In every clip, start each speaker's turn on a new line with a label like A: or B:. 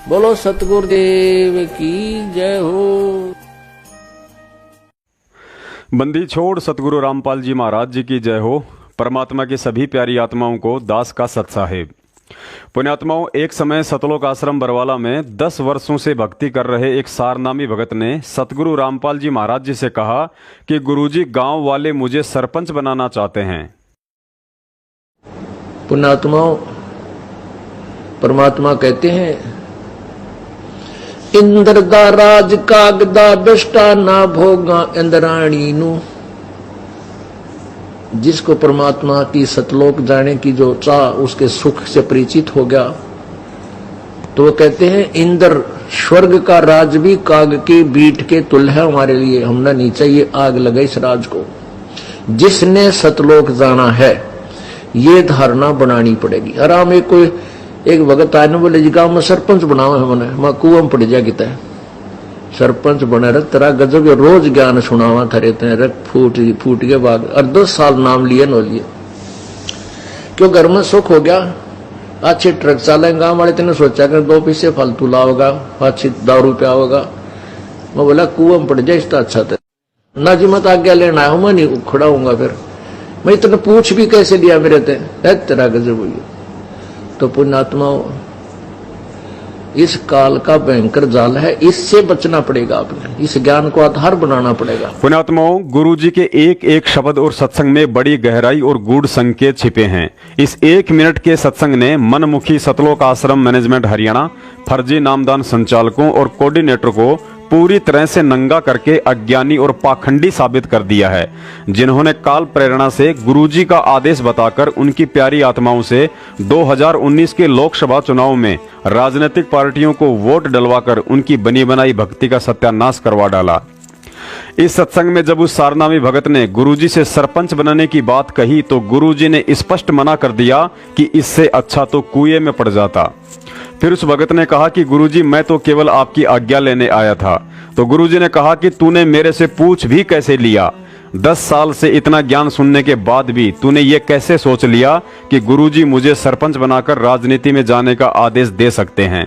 A: बोलो सतगुरुदेव की जय हो।
B: बंदी छोड़ सतगुरु रामपाल जी महाराज जी की जय हो। परमात्मा की सभी प्यारी आत्माओं को दास का सत साहेब। पुण्यात्माओं, एक समय सतलोक आश्रम बरवाला में 10 वर्षों से भक्ति कर रहे एक सारनामी भगत ने सतगुरु रामपाल जी महाराज जी से कहा कि गुरुजी, गांव वाले मुझे सरपंच बनाना चाहते हैं।
A: पुण्यात्माओं, परमात्मा कहते हैं, इंद्र दा राज कागदा बेष्टा ना भोगा इंद्राणी नू। जिसको परमात्मा की सतलोक जाने की जो चाह, उसके सुख से परिचित हो गया, तो वो कहते हैं इंद्र स्वर्ग का राज भी काग के बीट के तुल्य है हमारे लिए। हमने नहीं चाहिए आग लगे इस राज को। जिसने सतलोक जाना है ये धारणा बनानी पड़ेगी। आराम एक भगत आए न बोले जी गांव में सरपंच बनाओ है मैंने, मैं कुआं में पड़ जा किता है सरपंच बने रख तेरा गजब रोज ज्ञान सुनावा खरे ते रख फूट के बाद और 10 साल नाम लिए नो लिए। क्यों घर में सुख हो गया, अच्छे ट्रक चालेंगे। गाँव वाले तेने सोचा कर 2 पैसे फालतू लाओगा, अच्छी दारू पे आओगा। मैं बोला कुआं में पड़ जाए इसका अच्छा था ना जी, मत आज्ञा लेना आया हूं, मैं नहीं खड़ाऊंगा। फिर मैं इतने पूछ भी कैसे लिया मेरे ते तेरा गजब हुई। तो पुण्यात्माओं, इस काल का भयंकर जाल है, इससे बचना पड़ेगा। आपने इस ज्ञान को आधार बनाना पड़ेगा।
B: पुण्यात्माओं, गुरु जी के एक एक शब्द और सत्संग में बड़ी गहराई और गूढ़ संकेत छिपे हैं। इस 1 मिनट के सत्संग ने मनमुखी सतलोक आश्रम मैनेजमेंट हरियाणा, फर्जी नामदान संचालकों और कोऑर्डिनेटर को पूरी तरह से नंगा करके अज्ञानी और पाखंडी साबित कर दिया है, जिन्होंने काल प्रेरणा से गुरुजी का आदेश बताकर उनकी प्यारी आत्माओं से 2019 के लोकसभा चुनाव में राजनीतिक पार्टियों को वोट डलवाकर उनकी बनी बनाई भक्ति का सत्यानाश करवा डाला। इस सत्संग में जब उस सारनामी भगत ने गुरुजी से सरपंच बनने की बात कही तो गुरुजी ने स्पष्ट मना कर दिया कि इससे अच्छा तो कुएं में पड़ जाता। फिर उस भगत ने कहा कि गुरुजी, मैं तो केवल आपकी आज्ञा लेने आया था। तो गुरुजी ने कहा कि तूने मेरे से पूछ भी कैसे लिया? 10 साल से इतना ज्ञान सुनने के बाद भी तूने ये कैसे सोच लिया कि गुरुजी मुझे सरपंच बनाकर राजनीति में जाने का आदेश दे सकते हैं?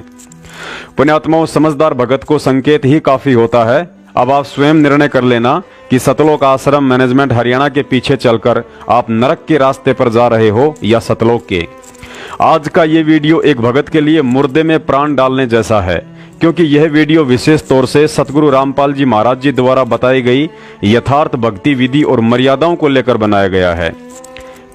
B: पुण्यात्माओं, समझदार भगत को संकेत ही काफी होता है। अब आप स्वयं निर्णय कर लेना कि सतलोक आश्रम मैनेजमेंट हरियाणा के पीछे चलकर आप नरक के रास्ते पर जा रहे हो या सतलोक के। आज का ये वीडियो एक भगत के लिए मुर्दे में प्राण डालने जैसा है, क्योंकि यह वीडियो विशेष तौर से सतगुरु रामपाल जी महाराज जी द्वारा बताई गई यथार्थ भक्ति विधि और मर्यादाओं को लेकर बनाया गया है।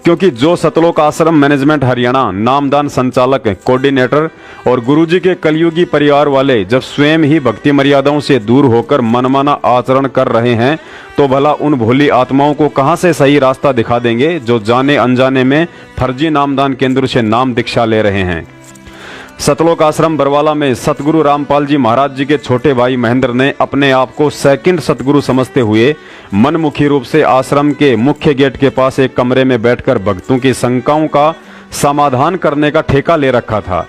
B: क्योंकि जो सतलोक आश्रम मैनेजमेंट हरियाणा नामदान संचालक, कोऑर्डिनेटर और गुरुजी के कलयुगी परिवार वाले जब स्वयं ही भक्ति मर्यादाओं से दूर होकर मनमाना आचरण कर रहे हैं, तो भला उन भोली आत्माओं को कहां से सही रास्ता दिखा देंगे जो जाने अनजाने में फर्जी नामदान केंद्र से नाम दीक्षा ले रहे हैं। सतलोक आश्रम बरवाला में सतगुरु रामपाल जी महाराज जी के छोटे भाई महेंद्र ने अपने आप को सेकंड सतगुरु समझते हुए मनमुखी रूप से आश्रम के मुख्य गेट के पास एक कमरे में बैठकर भक्तों की शंकाओं का समाधान करने का ठेका ले रखा था।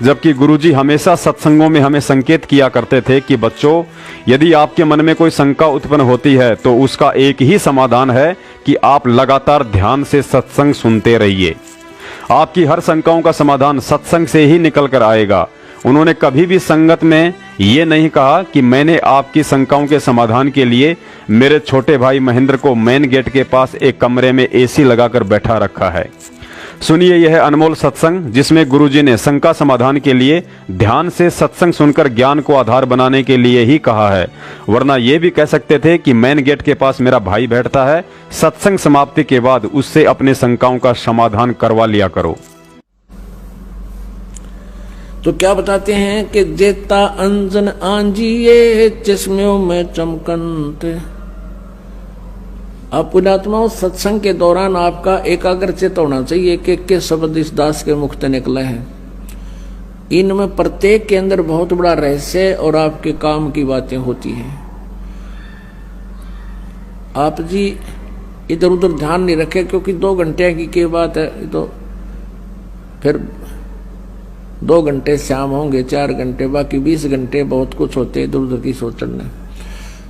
B: जबकि गुरुजी हमेशा सत्संगों में हमें संकेत किया करते थे कि बच्चों, यदि आपके मन में कोई शंका उत्पन्न होती है तो उसका एक ही समाधान है कि आप लगातार ध्यान से सत्संग सुनते रहिए। आपकी हर शंकाओं का समाधान सत्संग से ही निकल कर आएगा। उन्होंने कभी भी संगत में ये नहीं कहा कि मैंने आपकी शंकाओं के समाधान के लिए मेरे छोटे भाई महेंद्र को मेन गेट के पास एक कमरे में एसी लगाकर बैठा रखा है। सुनिए यह अनमोल सत्संग, जिसमें गुरुजी ने शंका समाधान के लिए ध्यान से सत्संग सुनकर ज्ञान को आधार बनाने के लिए ही कहा है। वरना यह भी कह सकते थे कि मेन गेट के पास मेरा भाई बैठता है, सत्संग समाप्ति के बाद उससे अपने शंकाओं का समाधान करवा लिया करो।
A: तो क्या बताते हैं कि जेता अंजन आंजिए चश्मों में चमकंत। आप पुण्यात्माओं, सत्संग के दौरान आपका एकाग्र चित्त होना चाहिए कि के शब्द इस दास के मुख से निकले हैं। इनमें प्रत्येक के अंदर बहुत बड़ा रहस्य और आपके काम की बातें होती हैं। आप जी इधर उधर ध्यान नहीं रखे, क्योंकि 2 घंटे की बात है, तो फिर 2 घंटे शाम होंगे, 4 घंटे, बाकी 20 घंटे बहुत कुछ होते इधर उधर की सोचने।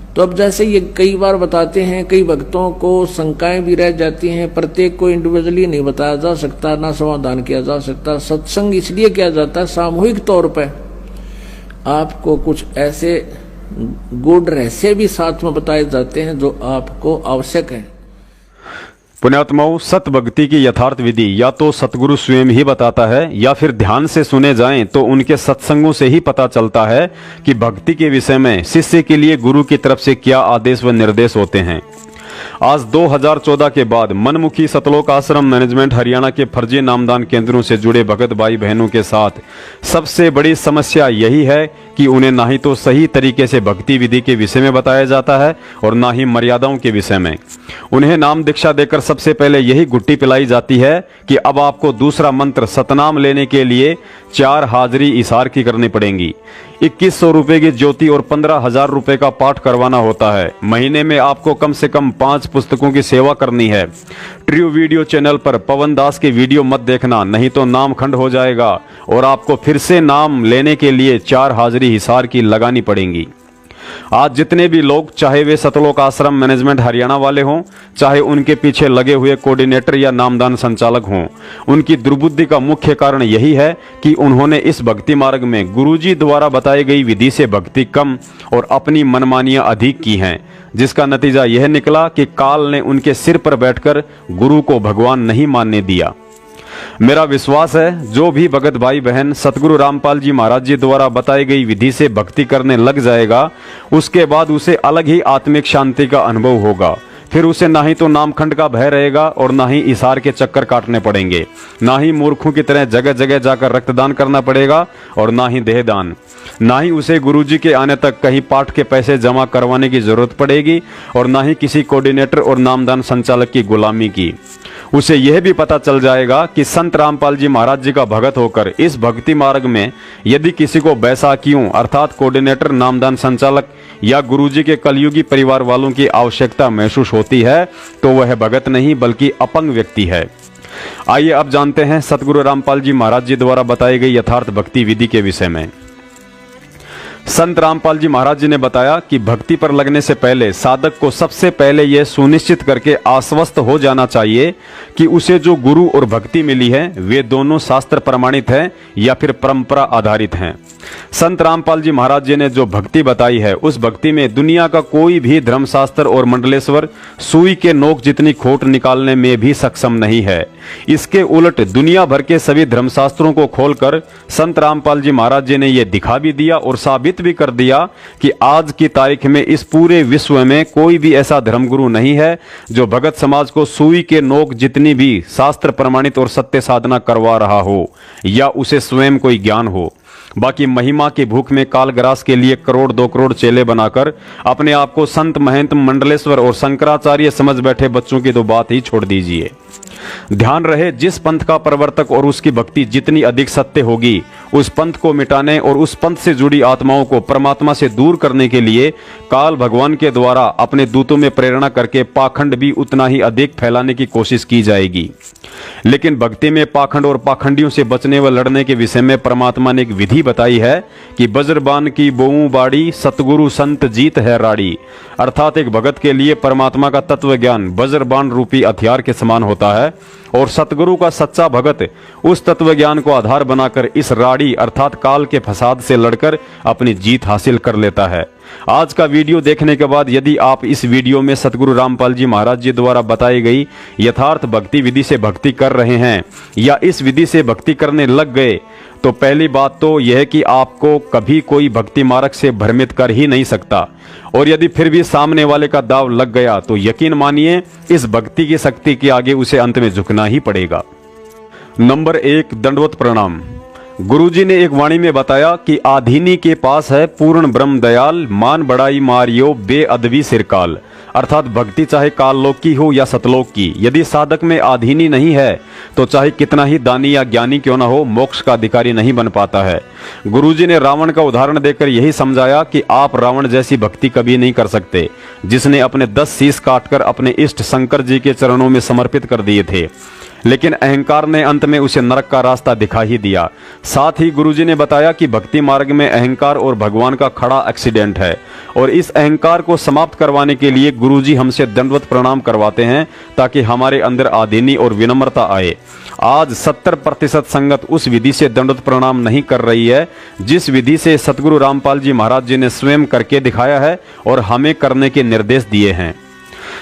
A: तो अब जैसे ये कई बार बताते हैं, कई भक्तों को शंकाएं भी रह जाती हैं। प्रत्येक को इंडिविजुअली नहीं बताया जा सकता, ना समाधान किया जा सकता। सत्संग इसलिए किया जाता है सामूहिक तौर पर आपको कुछ ऐसे गुड रहस्य भी साथ में बताए जाते हैं जो आपको आवश्यक है।
B: पुण्यात्माओं, सत भक्ति की यथार्थ विधि या तो सतगुरु स्वयं ही बताता है या फिर ध्यान से सुने जाएं तो उनके सत्संगों से ही पता चलता है कि भक्ति के विषय में शिष्य के लिए गुरु की तरफ से क्या आदेश व निर्देश होते हैं। आज 2014 के बाद मनमुखी सतलोक आश्रम मैनेजमेंट हरियाणा के फर्जी नामदान केंद्रों से जुड़े भगत भाई बहनों के साथ सबसे बड़ी समस्या यही है कि उन्हें ना ही तो सही तरीके से भक्ति विधि के विषय में बताया जाता है और ना ही मर्यादाओं के विषय में। उन्हें नाम दीक्षा देकर सबसे पहले यही गुट्टी पिलाई जाती है कि अब आपको दूसरा मंत्र सतनाम लेने के लिए 4 हाजिरी इशार की करनी पड़ेंगी, 2100 रुपए की ज्योति और 15,000 रुपए का पाठ करवाना होता है। महीने में आपको कम से कम 5 पुस्तकों की सेवा करनी है। ट्रू वीडियो चैनल पर पवन दास के वीडियो मत देखना, नहीं तो नाम खंड हो जाएगा और आपको फिर से नाम लेने के लिए 4 हाजिरी हिसार की लगानी पड़ेंगी। आज जितने भी लोग, चाहे वे सतलोक आश्रम मैनेजमेंट हरियाणा वाले हों, चाहे उनके पीछे लगे हुए कोऑर्डिनेटर या नामदान संचालक हों, उनकी दुर्बुद्धि का मुख्य कारण यही है कि उन्होंने इस भक्ति मार्ग में गुरुजी द्वारा बताई गई विधि से भक्ति कम और अपनी मनमानियां अधिक की हैं, जिसका नतीजा यह निकला कि काल ने उनके सिर पर बैठकर गुरु को भगवान नहीं मानने दिया। मेरा विश्वास है जो भी भगत भाई बहन सतगुरु रामपाल जी महाराज जी द्वारा बताई गई विधि से भक्ति करने लग जाएगा, उसके बाद उसे अलग ही आत्मिक शांति का अनुभव होगा। फिर उसे ना ही तो नामखंड का भय रहेगा और ना ही इशार के चक्कर काटने पड़ेंगे, ना ही मूर्खों की तरह जगह जगह जाकर रक्तदान करना पड़ेगा और ना ही देहदान, ना ही उसे गुरुजी के आने तक कहीं पाठ के पैसे जमा करवाने की जरूरत पड़ेगी और ना ही किसी कोऑर्डिनेटर और नामदान संचालक की गुलामी की। उसे यह भी पता चल जाएगा कि संत रामपाल जी महाराज जी का भगत होकर इस भक्ति मार्ग में यदि किसी को बैसाखियों अर्थात कोऑर्डिनेटर, नामदान संचालक या गुरुजी के कलयुगी परिवार वालों की आवश्यकता महसूस होती है तो वह भगत नहीं बल्कि अपंग व्यक्ति है। आइए अब जानते हैं सतगुरु रामपाल जी महाराज जी द्वारा बताई गई यथार्थ भक्ति विधि के विषय में। संत रामपाल जी महाराज जी ने बताया कि भक्ति पर लगने से पहले साधक को सबसे पहले यह सुनिश्चित करके आश्वस्त हो जाना चाहिए कि उसे जो गुरु और भक्ति मिली है वे दोनों शास्त्र प्रमाणित हैं या फिर परंपरा आधारित हैं। संत रामपाल जी महाराज जी ने जो भक्ति बताई है उस भक्ति में दुनिया का कोई भी धर्मशास्त्र और मंडलेश्वर सुई के नोक जितनी खोट निकालने में भी सक्षम नहीं है। इसके उलट दुनिया भर के सभी धर्मशास्त्रों को खोलकर संत रामपाल जी महाराज जी ने यह दिखा भी दिया और साबित भी कर दिया कि आज की तारीख में इस पूरे विश्व में कोई भी ऐसा धर्मगुरु नहीं है जो भगत समाज को सुई के नोक जितनी भी शास्त्र प्रमाणित और सत्य साधना करवा रहा हो या उसे स्वयं कोई ज्ञान हो। बाकी महिमा की भूख में कालग्रास के लिए करोड़ 2 करोड़ चेले बनाकर अपने आप को संत महंत मंडलेश्वर और शंकराचार्य समझ बैठे बच्चों की तो बात ही छोड़ दीजिए। ध्यान रहे, जिस पंथ का प्रवर्तक और उसकी भक्ति जितनी अधिक सत्य होगी उस पंथ को मिटाने और उस पंथ से जुड़ी आत्माओं को परमात्मा से दूर करने के लिए काल भगवान के द्वारा अपने दूतों में प्रेरणा करके पाखंड भी उतना ही अधिक फैलाने की कोशिश की जाएगी। लेकिन भक्ति में पाखंड और पाखंडियों से बचने व लड़ने के विषय में परमात्मा ने एक विधि बताई है कि बज्रबान की बोऊ बाड़ी सतगुरु संत जीत है राड़ी। अर्थात एक भगत के लिए परमात्मा का तत्व ज्ञान वज्रबान रूपी हथियार के समान होता है और सतगुरु का सच्चा भगत उस तत्व ज्ञान को आधार बनाकर इस राड़ी अर्थात काल के फसाद से लड़कर अपनी जीत हासिल कर लेता है। आज का वीडियो देखने के बाद यदि आप इस वीडियो में सतगुरु रामपाल जी महाराज जी द्वारा बताई गई यथार्थ भक्ति विधि से भक्ति कर रहे हैं या इस विधि से भक्ति करने लग गए तो पहली बात तो यह कि आपको कभी कोई भक्ति मार्ग से भ्रमित कर ही नहीं सकता और यदि फिर भी सामने वाले का दाव लग गया तो यकीन मानिए इस भक्ति की शक्ति के आगे उसे अंत में झुकना ही पड़ेगा। नंबर 1, दंडवत प्रणाम। गुरुजी ने एक वाणी में बताया कि आधीनी के पास है पूर्ण ब्रह्म दयाल, मान बड़ाई मारियो बेअदबी सिरकाल। अर्थात भक्ति चाहे काल लोक की हो या सतलोक की, यदि साधक में आधीनी नहीं है तो चाहे कितना ही दानी या ज्ञानी क्यों ना हो मोक्ष का अधिकारी नहीं बन पाता है। गुरुजी ने रावण का उदाहरण देकर यही समझाया कि आप रावण जैसी भक्ति कभी नहीं कर सकते जिसने अपने 10 शीश काटकर अपने इष्ट शंकर जी के चरणों में समर्पित कर दिए थे, लेकिन अहंकार ने अंत में उसे नरक का रास्ता दिखा ही दिया। साथ ही गुरुजी ने बताया कि भक्ति मार्ग में अहंकार और भगवान का खड़ा एक्सीडेंट है और इस अहंकार को समाप्त करवाने के लिए गुरुजी हमसे दंडवत प्रणाम करवाते हैं ताकि हमारे अंदर आदीनी और विनम्रता आए। आज 70% संगत उस विधि से दंडवत प्रणाम नहीं कर रही है जिस विधि से सतगुरु रामपाल जी महाराज जी ने स्वयं करके दिखाया है और हमें करने के निर्देश दिए हैं।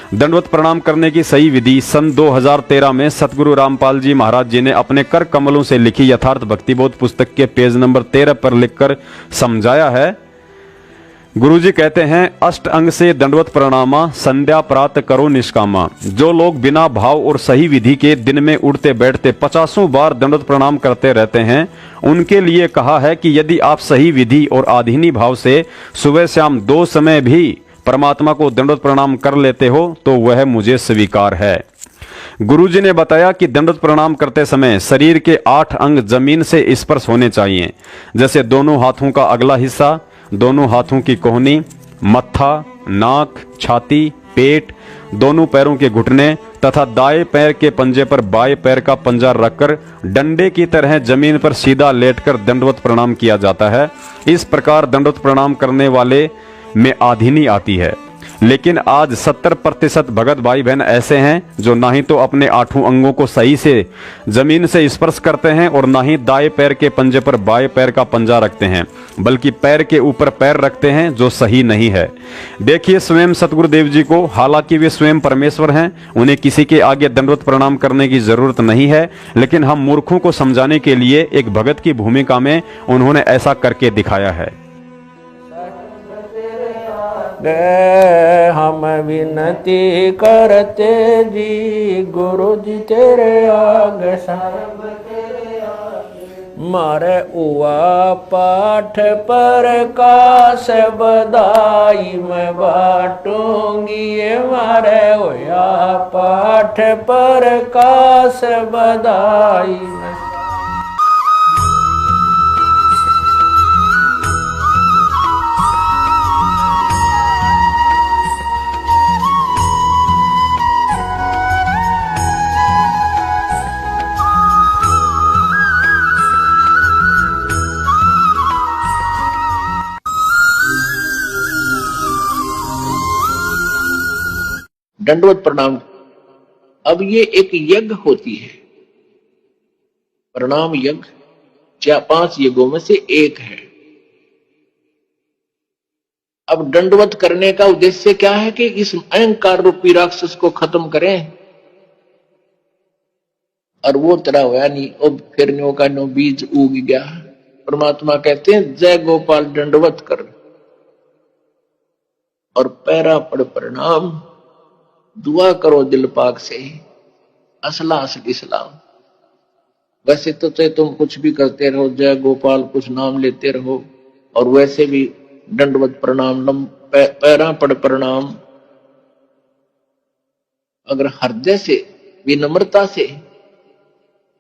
B: दंडवत प्रणाम करने की सही विधि सन 2013 में सतगुरु रामपाल जी महाराज जी ने अपने कर कमलों से लिखी यथार्थ भक्तिबोध पुस्तक के पेज नंबर 13 पर लिखकर समझाया है। गुरुजी कहते हैं, अष्ट अंग से दंडवत प्रणामा, संध्या प्रात करो निष्कामा। जो लोग बिना भाव और सही विधि के दिन में उठते बैठते 50 बार दंडवत प्रणाम करते रहते हैं, उनके लिए कहा है कि यदि आप सही विधि और आधीनी भाव से सुबह शाम 2 समय भी परमात्मा को दंडवत प्रणाम कर लेते हो तो वह मुझे स्वीकार है। गुरुजी ने बताया कि दंडवत प्रणाम करते समय शरीर के 8 अंग जमीन से स्पर्श होने चाहिए, जैसे दोनों हाथों का अगला हिस्सा, दोनों हाथों की कोहनी, मत्था, नाक, छाती, पेट, दोनों पैरों के घुटने तथा दाएं पैर के पंजे पर बाएं पैर का पंजा रखकर डंडे की तरह जमीन पर सीधा लेटकर दंडवत प्रणाम किया जाता है। इस प्रकार दंडवत प्रणाम करने वाले में आधीनी आती है। लेकिन आज 70% भगत भाई बहन ऐसे हैं जो ना ही तो अपने 8 अंगों को सही से जमीन से स्पर्श करते हैं और ना ही दाएं पैर के पंजे पर बाएं पैर का पंजा रखते हैं, बल्कि पैर के ऊपर पैर रखते हैं, जो सही नहीं है। देखिए स्वयं सतगुरुदेव जी को, हालांकि वे स्वयं परमेश्वर हैं, उन्हें किसी के आगे दंडवत प्रणाम करने की जरूरत नहीं है, लेकिन हम मूर्खों को समझाने के लिए एक भगत की भूमिका में उन्होंने ऐसा करके दिखाया है।
A: हम विनती करते जी, गुरु जी तेरे आगे सर्व तेरे आगे। मारे उआ पाठ पर काश बधाई मैं बाटूंगी, ये मारे उआ पाठ पर काश बधाई मैं। दंडवत प्रणाम, अब ये एक यज्ञ होती है, प्रणाम यज्ञ 5 यज्ञों में से एक है। अब दंडवत करने का उद्देश्य क्या है कि इस अहंकार रूपी राक्षस को खत्म करें, और वो तरह हुआ नहीं, अब फिर नो का नो बीज उग गया। परमात्मा कहते हैं, जय गोपाल दंडवत कर और पैरा पड़ प्रणाम, दुआ करो दिल पाक से, असला असली सलाम। वैसे तो तुम कुछ भी करते रहो, जय गोपाल कुछ नाम लेते रहो, और वैसे भी दंडवत प्रणाम, पैरा पड़ प्रणाम। अगर हृदय से विनम्रता से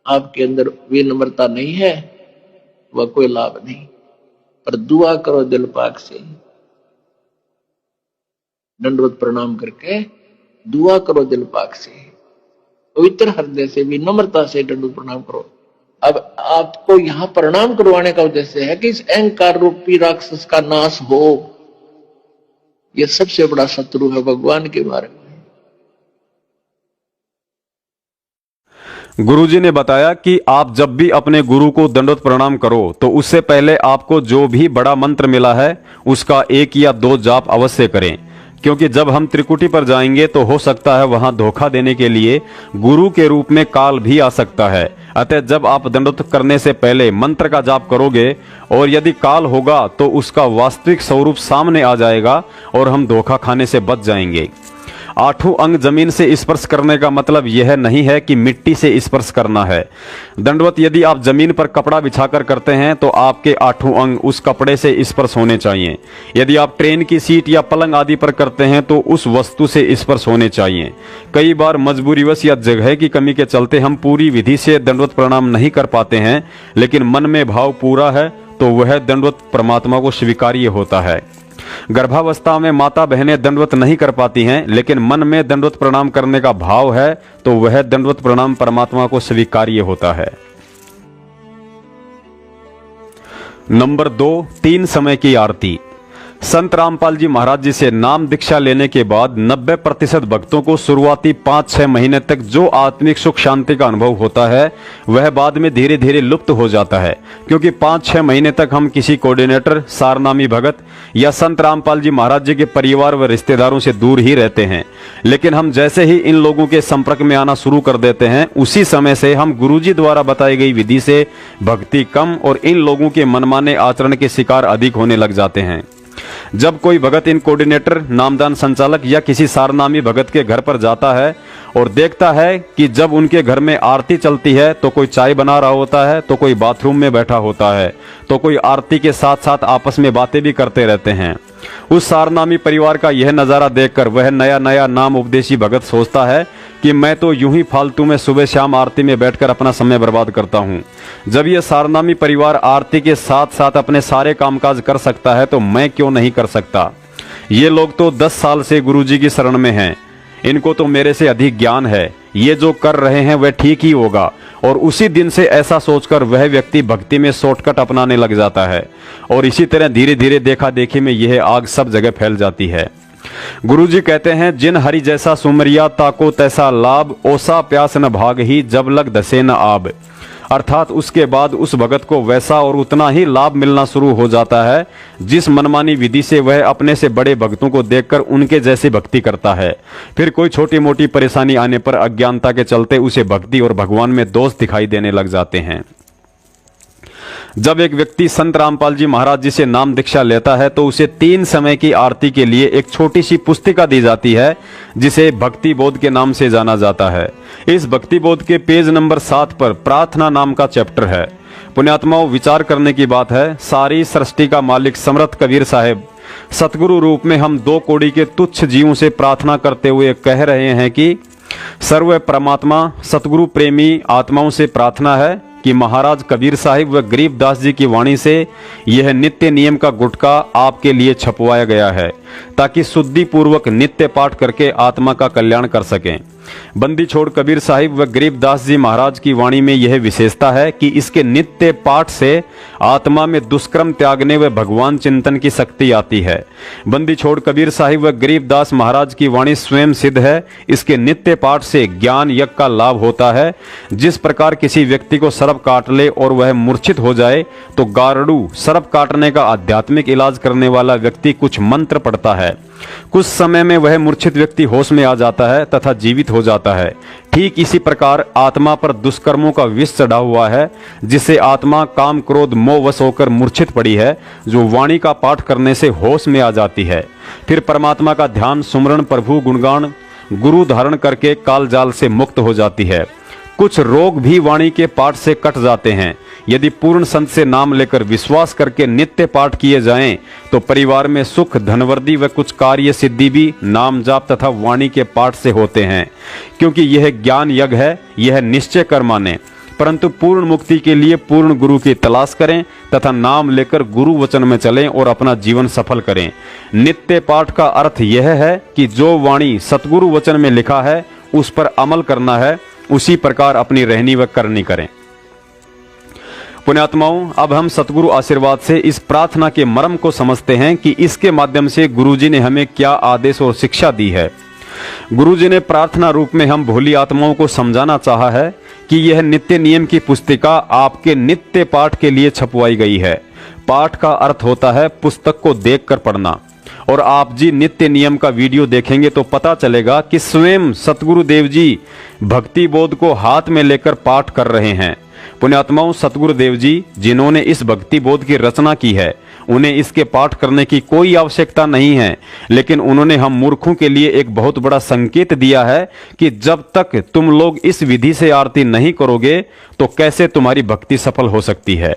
A: आपके अंदर विनम्रता नहीं है, वह कोई लाभ नहीं। पर दुआ करो दिल पाक से, दंडवत प्रणाम करके दुआ करो दिल पाक से, पवित्र हृदय से विनम्रता से दंडवत प्रणाम करो। अब आपको यहां प्रणाम करवाने का उद्देश्य है कि इस अहंकार रूपी राक्षस का नाश हो। यह सबसे बड़ा शत्रु है भगवान के बारे में।
B: गुरुजी ने बताया कि आप जब भी अपने गुरु को दंडवत प्रणाम करो तो उससे पहले आपको जो भी बड़ा मंत्र मिला है उसका 1 या 2 जाप अवश्य करें, क्योंकि जब हम त्रिकुटी पर जाएंगे तो हो सकता है वहां धोखा देने के लिए गुरु के रूप में काल भी आ सकता है। अतः जब आप दंडवत करने से पहले मंत्र का जाप करोगे और यदि काल होगा तो उसका वास्तविक स्वरूप सामने आ जाएगा और हम धोखा खाने से बच जाएंगे। 8 अंग जमीन से स्पर्श करने का मतलब यह नहीं है कि मिट्टी से स्पर्श करना है। दंडवत यदि आप जमीन पर कपड़ा बिछाकर करते हैं तो आपके 8 अंग उस कपड़े से स्पर्श होने चाहिए। यदि आप ट्रेन की सीट या पलंग आदि पर करते हैं तो उस वस्तु से स्पर्श होने चाहिए। कई बार मजबूरीवश या जगह की कमी के चलते हम पूरी विधि से दंडवत प्रणाम नहीं कर पाते हैं, लेकिन मन में भाव पूरा है तो वह दंडवत परमात्मा को स्वीकार्य होता है। गर्भावस्था में माता बहनें दंडवत नहीं कर पाती हैं, लेकिन मन में दंडवत प्रणाम करने का भाव है तो वह दंडवत प्रणाम परमात्मा को स्वीकार्य होता है। नंबर 2, 3 समय की आरती। संत रामपाल जी महाराज जी से नाम दीक्षा लेने के बाद 90% भक्तों को शुरुआती 5-6 महीने तक जो आत्मिक सुख शांति का अनुभव होता है वह बाद में धीरे धीरे लुप्त हो जाता है, क्योंकि 5-6 महीने तक हम किसी कोऑर्डिनेटर, सारनामी भगत या संत रामपाल जी महाराज जी के परिवार व रिश्तेदारों से दूर ही रहते हैं। लेकिन हम जैसे ही इन लोगों के संपर्क में आना शुरू कर देते हैं, उसी समय से हम गुरुजी द्वारा बताई गई विधि से भक्ति कम और इन लोगों के मनमाने आचरण के शिकार अधिक होने लग जाते हैं। जब कोई भगत इन कोऑर्डिनेटर, नामदान संचालक या किसी सारनामी भगत के घर पर जाता है और देखता है कि जब उनके घर में आरती चलती है तो कोई चाय बना रहा होता है, तो कोई बाथरूम में बैठा होता है, तो कोई आरती के साथ साथ आपस में बातें भी करते रहते हैं, उस सारनामी परिवार का यह नजारा देखकर वह नया नया नाम उपदेशी भगत सोचता है कि मैं तो यूं ही फालतू में सुबह शाम आरती में बैठकर अपना समय बर्बाद करता हूं। जब यह सारनामी परिवार आरती के साथ साथ अपने सारे कामकाज कर सकता है तो मैं क्यों नहीं कर सकता। ये लोग तो 10 साल से गुरुजी की शरण में हैं, इनको तो मेरे से अधिक ज्ञान है, ये जो कर रहे हैं वह ठीक ही होगा। और उसी दिन से ऐसा सोचकर वह व्यक्ति भक्ति में शॉर्टकट अपनाने लग जाता है और इसी तरह धीरे धीरे देखा देखी में यह आग सब जगह फैल जाती है। गुरुजी कहते हैं, जिन हरि जैसा सुमरिया ताको तैसा लाभ, ओसा प्यास न भाग ही जब लग धसे न आब। अर्थात उसके बाद उस भगत को वैसा और उतना ही लाभ मिलना शुरू हो जाता है जिस मनमानी विधि से वह अपने से बड़े भक्तों को देखकर उनके जैसी भक्ति करता है। फिर कोई छोटी मोटी परेशानी आने पर अज्ञानता के चलते उसे भक्ति और भगवान में दोष दिखाई देने लग जाते हैं। जब एक व्यक्ति संत रामपाल जी महाराज जी से नाम दीक्षा लेता है तो उसे 3 समय की आरती के लिए एक छोटी सी पुस्तिका दी जाती है जिसे भक्ति बोध के नाम से जाना जाता है। इस भक्ति बोध के पेज नंबर 7 पर प्रार्थना नाम का चैप्टर है। पुण्यात्माओं, विचार करने की बात है, सारी सृष्टि का मालिक समर्थ कबीर साहब सतगुरु रूप में हम 2 कौड़ी के तुच्छ जीवों से प्रार्थना करते हुए कह रहे हैं कि सर्व परमात्मा सतगुरु प्रेमी आत्माओं से प्रार्थना है कि महाराज कबीर साहिब व गरीबदास जी की वाणी से यह नित्य नियम का गुटका आपके लिए छपवाया गया है ताकि शुद्धि पूर्वक नित्य पाठ करके आत्मा का कल्याण कर सकें। बंदी छोड़ कबीर साहिब व गरीबदास जी महाराज की वाणी में यह विशेषता है कि इसके नित्य पाठ से आत्मा में दुष्कर्म त्यागने व भगवान चिंतन की शक्ति आती है। बंदी छोड़ कबीर साहिब व गरीबदास महाराज की वाणी स्वयं सिद्ध है। इसके नित्य पाठ से ज्ञान यज्ञ का लाभ होता है। जिस प्रकार किसी व्यक्ति को सर्प काट ले और वह मूर्छित हो जाए तो गारड़ू सर्प काटने का आध्यात्मिक इलाज करने वाला व्यक्ति कुछ मंत्र पढ़ता है, कुछ समय में वह मूर्छित व्यक्ति होश में आ जाता है तथा जीवित हो जाता है। ठीक इसी प्रकार आत्मा पर दुष्कर्मों का विष चढ़ा हुआ है जिससे आत्मा काम क्रोध मोह वश होकर मूर्छित पड़ी है, जो वाणी का पाठ करने से होश में आ जाती है। फिर परमात्मा का ध्यान, सुमरण, प्रभु गुणगान, गुरु धारण करके काल जाल से मुक्त हो जाती है। कुछ रोग भी वाणी के पाठ से कट जाते हैं। यदि पूर्ण संत से नाम लेकर विश्वास करके नित्य पाठ किए जाएं तो परिवार में सुख, धनवृद्धि व कुछ कार्य सिद्धि भी नाम जाप तथा वाणी के पाठ से होते हैं। क्योंकि यह ज्ञान यज्ञ है, यह निश्चय कर माने। परंतु पूर्ण मुक्ति के लिए पूर्ण गुरु की तलाश करें तथा नाम लेकर गुरु वचन में चलें और अपना जीवन सफल करें। नित्य पाठ का अर्थ यह है कि जो वाणी सतगुरु वचन में लिखा है उस पर अमल करना है, उसी प्रकार अपनी रहनी व करनी करें। पुण्यात्माओं, अब हम सतगुरु आशीर्वाद से इस प्रार्थना के मर्म को समझते हैं कि इसके माध्यम से गुरुजी ने हमें क्या आदेश और शिक्षा दी है। गुरुजी ने प्रार्थना रूप में हम भोली आत्माओं को समझाना चाहा है कि यह नित्य नियम की पुस्तिका आपके नित्य पाठ के लिए छपवाई गई है। पाठ का अर्थ होता है पुस्तक को देखकर पढ़ना। और आप जी नित्य नियम का वीडियो देखेंगे तो पता चलेगा कि स्वयं सतगुरु देव जी भक्ति बोध को हाथ में लेकर पाठ कर रहे हैं। पुण्यात्माओं, सतगुरु देव जी जिन्होंने इस भक्ति बोध की रचना की है उन्हें इसके पाठ करने की कोई आवश्यकता नहीं है, लेकिन उन्होंने हम मूर्खों के लिए एक बहुत बड़ा संकेत दिया है कि जब तक तुम लोग इस विधि से आरती नहीं करोगे तो कैसे तुम्हारी भक्ति सफल हो सकती है।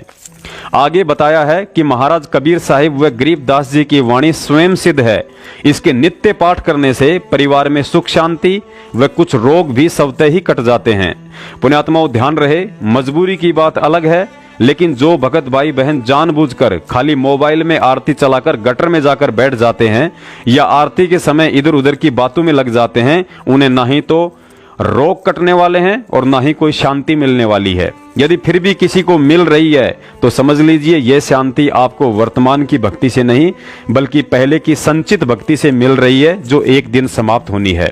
B: आगे बताया है कि महाराज कबीर साहिब व गरीबदास जी की वाणी स्वयं सिद्ध है। इसके नित्य पाठ करने से परिवार में सुख शांति व कुछ रोग भी स्वतः ही कट जाते हैं। पुण्यात्माओं, ध्यान रहे, मजबूरी की बात अलग है, लेकिन जो भगत भाई बहन जानबूझकर खाली मोबाइल में आरती चलाकर गटर में जाकर बैठ जाते हैं या आरती के समय इधर उधर की बातों में लग जाते हैं, उन्हें ना ही तो रोग कटने वाले हैं और ना ही कोई शांति मिलने वाली है। यदि फिर भी किसी को मिल रही है तो समझ लीजिए यह शांति आपको वर्तमान की भक्ति से नहीं बल्कि पहले की संचित भक्ति से मिल रही है, जो एक दिन समाप्त होनी है।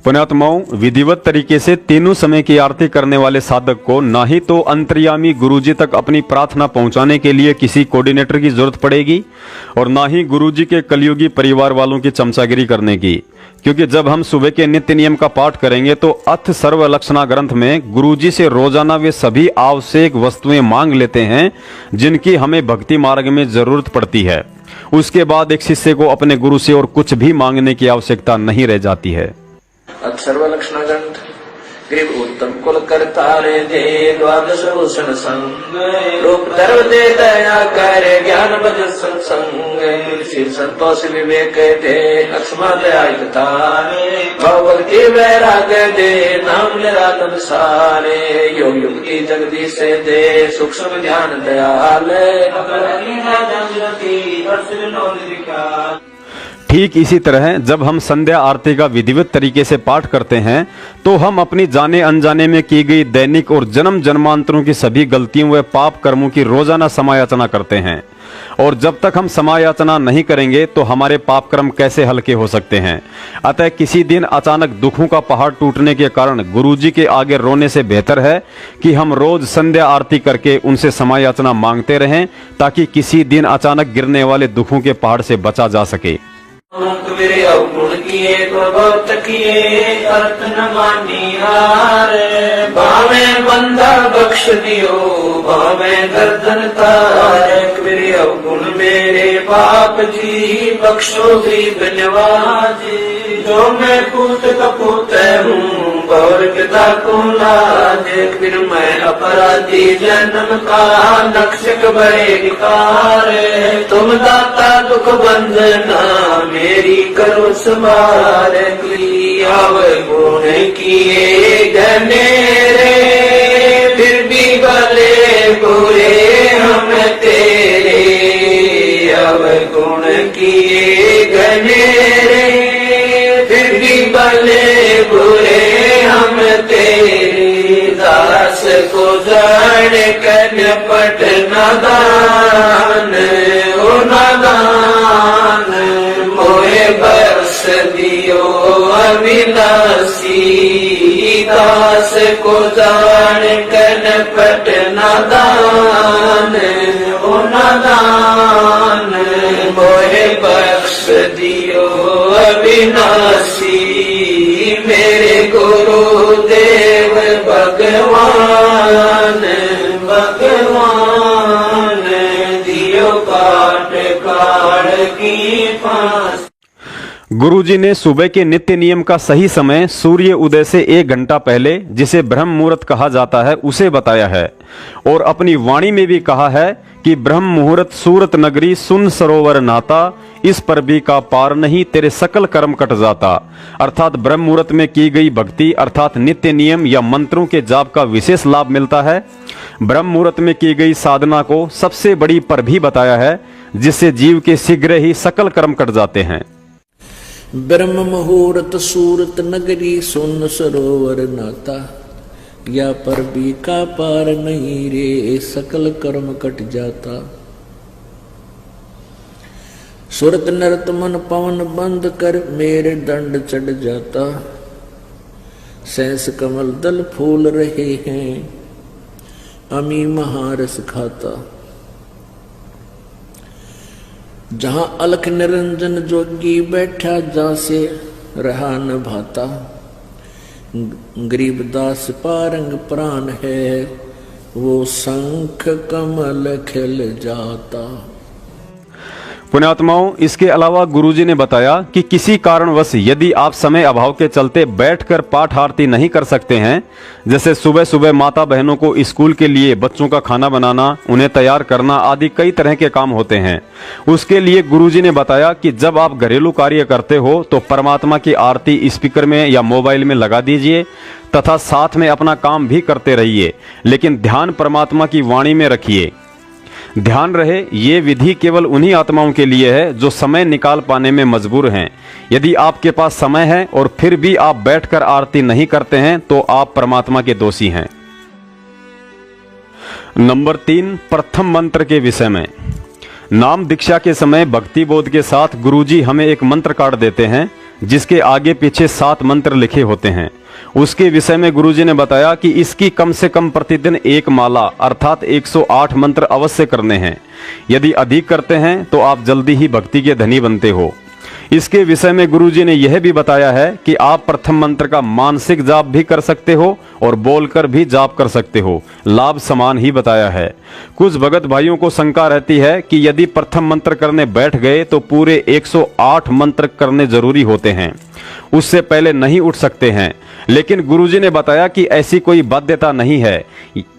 B: पुण्यात्माओं, विधिवत तरीके से तीनों समय की आरती करने वाले साधक को ना ही तो अंतर्यामी गुरुजी तक अपनी प्रार्थना पहुंचाने के लिए किसी कोऑर्डिनेटर की जरूरत पड़ेगी और ना ही गुरुजी के कलयुगी परिवार वालों की चमचागिरी करने की, क्योंकि जब हम सुबह के नित्य नियम का पाठ करेंगे तो अथ सर्व लक्षणा ग्रंथ में गुरुजी से रोजाना वे सभी आवश्यक वस्तुएं मांग लेते हैं जिनकी हमें भक्ति मार्ग में जरूरत पड़ती है। उसके बाद एक शिष्य को अपने गुरु से और कुछ भी मांगने की आवश्यकता नहीं रह जाती है।
A: सर्वलक्षण ग्रंथ ग्रीव उत्तम कुल करतारे दे द्वादश भूषण संग रूप धर्म दे दया करे ज्ञान भज सत्संग शील संतोष विवेक दे लक्ष्मण दया तारे भगवती वैराग दे नाम निरातन सारे योग युग की जगदीश से दे सूक्ष्म ध्यान दयाल
B: ठीक इसी तरह जब हम संध्या आरती का विधिवत तरीके से पाठ करते हैं तो हम अपनी जाने अनजाने में की गई दैनिक और जन्म जन्मांतरों की सभी गलतियों व पाप कर्मों की रोजाना समायाचना करते हैं। और जब तक हम समायाचना नहीं करेंगे तो हमारे पाप कर्म कैसे हल्के हो सकते हैं। अतः किसी दिन अचानक दुखों का पहाड़ टूटने के कारण गुरुजी के आगे रोने से बेहतर है कि हम रोज संध्या आरती करके उनसे समायाचना मांगते रहें, ताकि किसी दिन अचानक गिरने वाले दुखों के पहाड़ से बचा जा सके।
A: मेरे अवगुण किए बहुत किए अर्थ न मानी हार भावे बंदा बख्श दियो भावे गर्दन तार मेरे अवगुण मेरे बाप जी बख्शो गरीब नवाजी जो मैं पूत कपूत हूँ और पिता को लाज फिर मैं अपराधी जन्म का नक्शक बड़े विकार तुम दाता दुख बंधना मेरी करो संभार गुण किए घनेरे फिर भी भले बुरे हम तेरे गुण किए घनेरे फिर भी भले बुरे हम तेरे दास को जान कर पट नादान ओ नादान मोहे बरस दियो अविनाशी दास को जान कर पट नादान ओ नादान मोहे बरस दियो अविनाशी मेरे गुरुदेव भगवान भगवान दियो काट काट की फांस।
B: गुरुजी ने सुबह के नित्य नियम का सही समय सूर्य उदय से 1 घंटा पहले, जिसे ब्रह्म मुहूर्त कहा जाता है, उसे बताया है और अपनी वाणी में भी कहा है कि ब्रह्म मुहूर्त सूरत नगरी सुन सरोवर नाता इस पर भी का पार नहीं तेरे सकल कर्म कट जाता। अर्थात ब्रह्म मुहूर्त में की गई भक्ति अर्थात नित्य नियम या मंत्रों के जाप का विशेष लाभ मिलता है। ब्रह्म मुहूर्त में की गई साधना को सबसे बड़ी पर भी बताया है, जिससे जीव के शीघ्र ही सकल कर्म कट जाते हैं।
A: ब्रह्म मुहूर्त सूरत नगरी सुन सरोवर नाता या पर भी का पार नहीं रे सकल कर्म कट जाता। सुरत नरत मन पवन बंद कर मेरे दंड चढ़ जाता। सहस कमल दल फूल रहे हैं अमी महारस खाता। जहां अलख निरंजन जोगी बैठा जासे रहा न भाता। गरीबदास पारंग प्राण है वो शंख कमल खिल जाता।
B: पुण्यात्माओं, इसके अलावा गुरुजी ने बताया कि किसी कारणवश यदि आप समय अभाव के चलते बैठकर पाठ आरती नहीं कर सकते हैं, जैसे सुबह सुबह माता बहनों को स्कूल के लिए बच्चों का खाना बनाना, उन्हें तैयार करना आदि कई तरह के काम होते हैं, उसके लिए गुरुजी ने बताया कि जब आप घरेलू कार्य करते हो तो परमात्मा की आरती स्पीकर में या मोबाइल में लगा दीजिए तथा साथ में अपना काम भी करते रहिए, लेकिन ध्यान परमात्मा की वाणी में रखिए। ध्यान रहे, ये विधि केवल उन्हीं आत्माओं के लिए है जो समय निकाल पाने में मजबूर हैं। यदि आपके पास समय है और फिर भी आप बैठकर आरती नहीं करते हैं तो आप परमात्मा के दोषी हैं। नंबर 3, प्रथम मंत्र के विषय में। नाम दीक्षा के समय भक्ति बोध के साथ गुरुजी हमें एक मंत्र कार्ड देते हैं जिसके आगे पीछे 7 मंत्र लिखे होते हैं। उसके विषय में गुरुजी ने बताया कि इसकी कम से कम प्रतिदिन एक माला अर्थात 108 मंत्र अवश्य करने हैं। यदि अधिक करते हैं तो आप जल्दी ही भक्ति के धनी बनते हो। इसके विषय में गुरुजी ने यह भी बताया है कि आप प्रथम मंत्र का मानसिक जाप भी कर सकते हो और बोलकर भी जाप कर सकते हो, लाभ समान ही बताया है। कुछ भगत भाइयों को शंका रहती है कि यदि प्रथम मंत्र करने बैठ गए तो पूरे 108 मंत्र करने जरूरी होते हैं, उससे पहले नहीं उठ सकते हैं। लेकिन गुरुजी ने बताया कि ऐसी कोई बाध्यता नहीं है,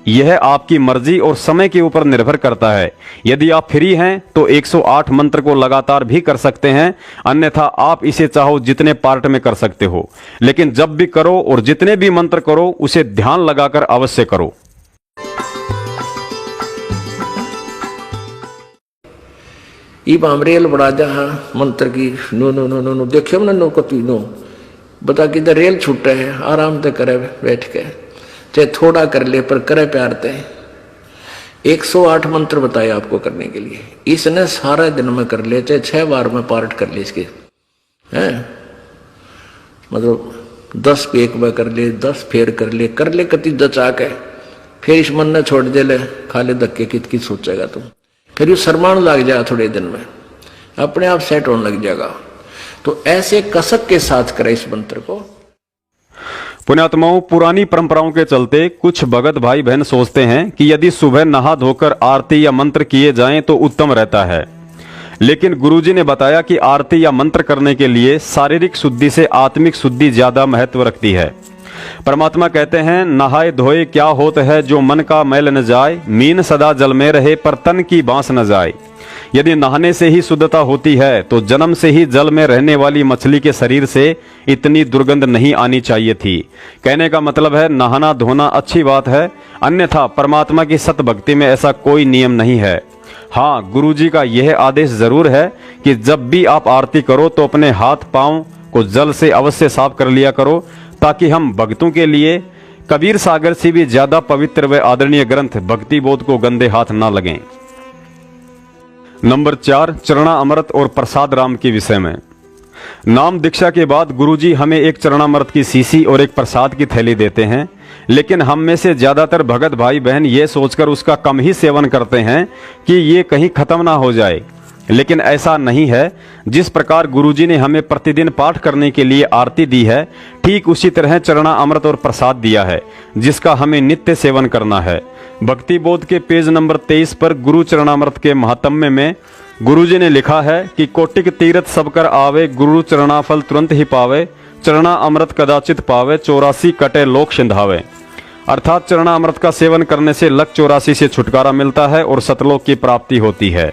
B: यह आपकी मर्जी और समय के ऊपर निर्भर करता है। यदि आप फ्री हैं तो 108 मंत्र को लगातार भी कर सकते हैं, अन्यथा आप इसे चाहो जितने पार्ट में कर सकते हो। लेकिन जब भी करो और जितने भी मंत्र करो उसे ध्यान लगाकर अवश्य करो।
A: इब हम रेल बढ़ा जा मंत्र की no no no no no देखियो ना नो कति नो बता कि रेल छूटे है, आराम से करे बैठ के, चाहे थोड़ा कर ले पर करे प्यार ते। 108 मंत्र बताए आपको करने के लिए, इसने सारा दिन में कर ले, चाहे 6 बार में पार्ट कर ले इसके, हैं मतलब 10 पे एक बार कर ले, 10 फेर कर ले कति दचा के, फिर इस मन ने छोड़ दे ले, खाले धक्के कित सोचेगा तुम, फिर ये शर्माण लग जाएगा, थोड़े दिन में अपने आप सेट होने लग जाएगा। तो ऐसे कसक के साथ करें इस मंत्र को।
B: पुण्यात्माओं, पुरानी परंपराओं के चलते कुछ भगत भाई बहन सोचते हैं कि यदि सुबह नहा धोकर आरती या मंत्र किए जाएं तो उत्तम रहता है। लेकिन गुरुजी ने बताया कि आरती या मंत्र करने के लिए शारीरिक शुद्धि से आत्मिक शुद्धि ज्यादा महत्व रखती है। परमात्मा कहते हैं, नहाए धोए क्या होत है जो मन का मैल न जाए, मीन सदा जल में रहे पर तन की बांस न जाए। यदि नहाने से ही शुद्धता होती है तो जन्म से ही जल में रहने वाली मछली के शरीर से इतनी दुर्गंध नहीं आनी चाहिए थी। कहने का मतलब है नहाना धोना अच्छी बात है, अन्यथा परमात्मा की सत भक्ति में ऐसा कोई नियम नहीं है। हाँ, गुरुजी का यह आदेश जरूर है कि जब भी आप आरती करो तो अपने हाथ पांव को जल से अवश्य साफ कर लिया करो, ताकि हम भक्तों के लिए कबीर सागर से भी ज्यादा पवित्र व आदरणीय ग्रंथ भक्ति बोध को गंदे हाथ ना लगें। नंबर 4, चरणामृत और प्रसाद राम के विषय में। नाम दीक्षा के बाद गुरुजी हमें एक चरणामृत की शीशी और एक प्रसाद की थैली देते हैं, लेकिन हम में से ज्यादातर भगत भाई बहन ये सोचकर उसका कम ही सेवन करते हैं कि ये कहीं खत्म ना हो जाए। लेकिन ऐसा नहीं है। जिस प्रकार गुरुजी ने हमें प्रतिदिन पाठ करने के लिए आरती दी है, ठीक उसी तरह चरणामृत और प्रसाद दिया है जिसका हमें नित्य सेवन करना है। भक्ति बोध के पेज नंबर 23 पर गुरु चरणामृत के महात्म्य में गुरुजी ने लिखा है कि कोटिक तीरथ सब कर आवे, गुरु चरणाफल तुरंत ही पावे, चरणा अमृत कदाचित पावे, 84 कटे लोक सिंधावे। अर्थात चरणामृत का सेवन करने से लक 84 से छुटकारा मिलता है और सतलोक की प्राप्ति होती है।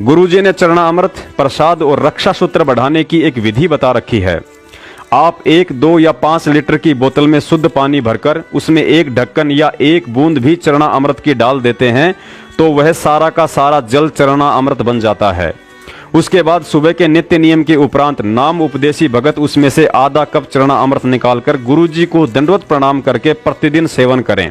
B: गुरुजी ने चरणामृत, प्रसाद और रक्षा सूत्र बढ़ाने की एक विधि बता रखी है। आप 1, 2 या 5 लीटर की बोतल में शुद्ध पानी भरकर उसमें एक ढक्कन या एक बूंद भी चरणामृत की डाल देते हैं तो वह सारा का सारा जल चरणामृत बन जाता है। उसके बाद सुबह के नित्य नियम के उपरांत नाम उपदेशी भगत उसमें से आधा कप चरणामृत निकालकर गुरुजी को दंडवत प्रणाम करके प्रतिदिन सेवन करें